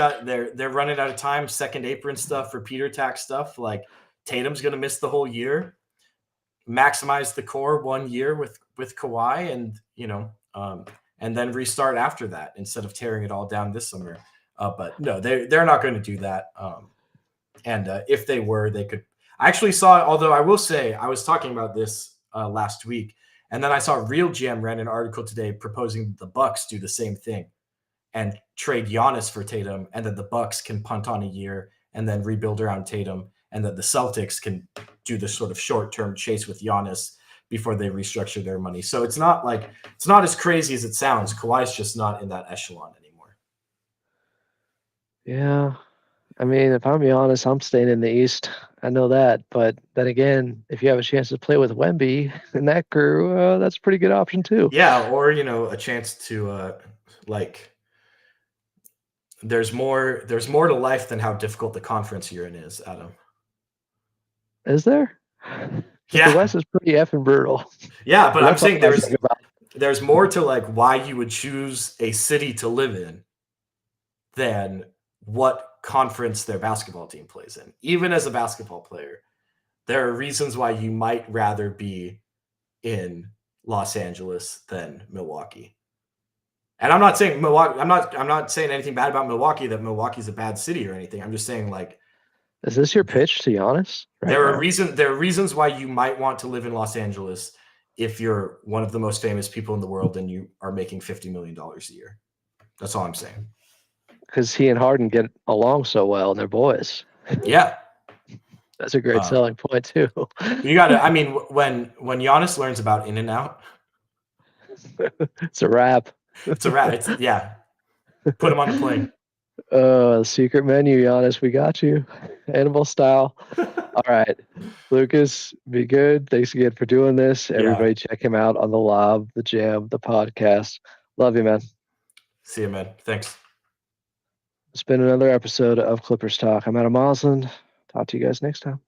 they're running out of time. Second apron stuff, repeater tax stuff. Like Tatum's going to miss the whole year. Maximize the core 1 year with Kawhi, and then restart after that instead of tearing it all down this summer. But no, they're not going to do that. And if they were, they could. I actually saw, although I will say, I was talking about this last week, and then I saw Real GM ran an article today proposing the Bucks do the same thing and trade Giannis for Tatum, and that the Bucks can punt on a year and then rebuild around Tatum, and that the Celtics can do this sort of short-term chase with Giannis before they restructure their money. So it's not as crazy as it sounds. Kawhi's just not in that echelon anymore. Yeah. I mean, if I'm being honest, I'm staying in the East. I know that. But then again, if you have a chance to play with Wemby and that crew, that's a pretty good option too. Yeah, or, a chance to there's more to life than how difficult the conference you're in is, Adam. Is there? Yeah. The West is pretty effing brutal. Yeah, but I'm saying there's more to like why you would choose a city to live in than what conference their basketball team plays in. Even as a basketball player, there are reasons why you might rather be in Los Angeles than Milwaukee. And I'm not saying Milwaukee, I'm not saying anything bad about Milwaukee, that Milwaukee's a bad city or anything. I'm just saying, like, is this your pitch to Giannis? There are reasons why you might want to live in Los Angeles if you're one of the most famous people in the world and you are making $50 million a year. That's all I'm saying. Because he and Harden get along so well and they're boys. Yeah. That's a great selling point too. You got to, I mean, when Giannis learns about In-N-Out, it's a wrap. It's a wrap. Yeah. Put him on the plane. Secret menu, Giannis. We got you. Animal style. All right. Lucas, be good. Thanks again for doing this. Everybody check him out on the Lob, the Jam, the podcast. Love you, man. See you, man. Thanks. It's been another episode of Clippers Talk. I'm Adam Moslin. Talk to you guys next time.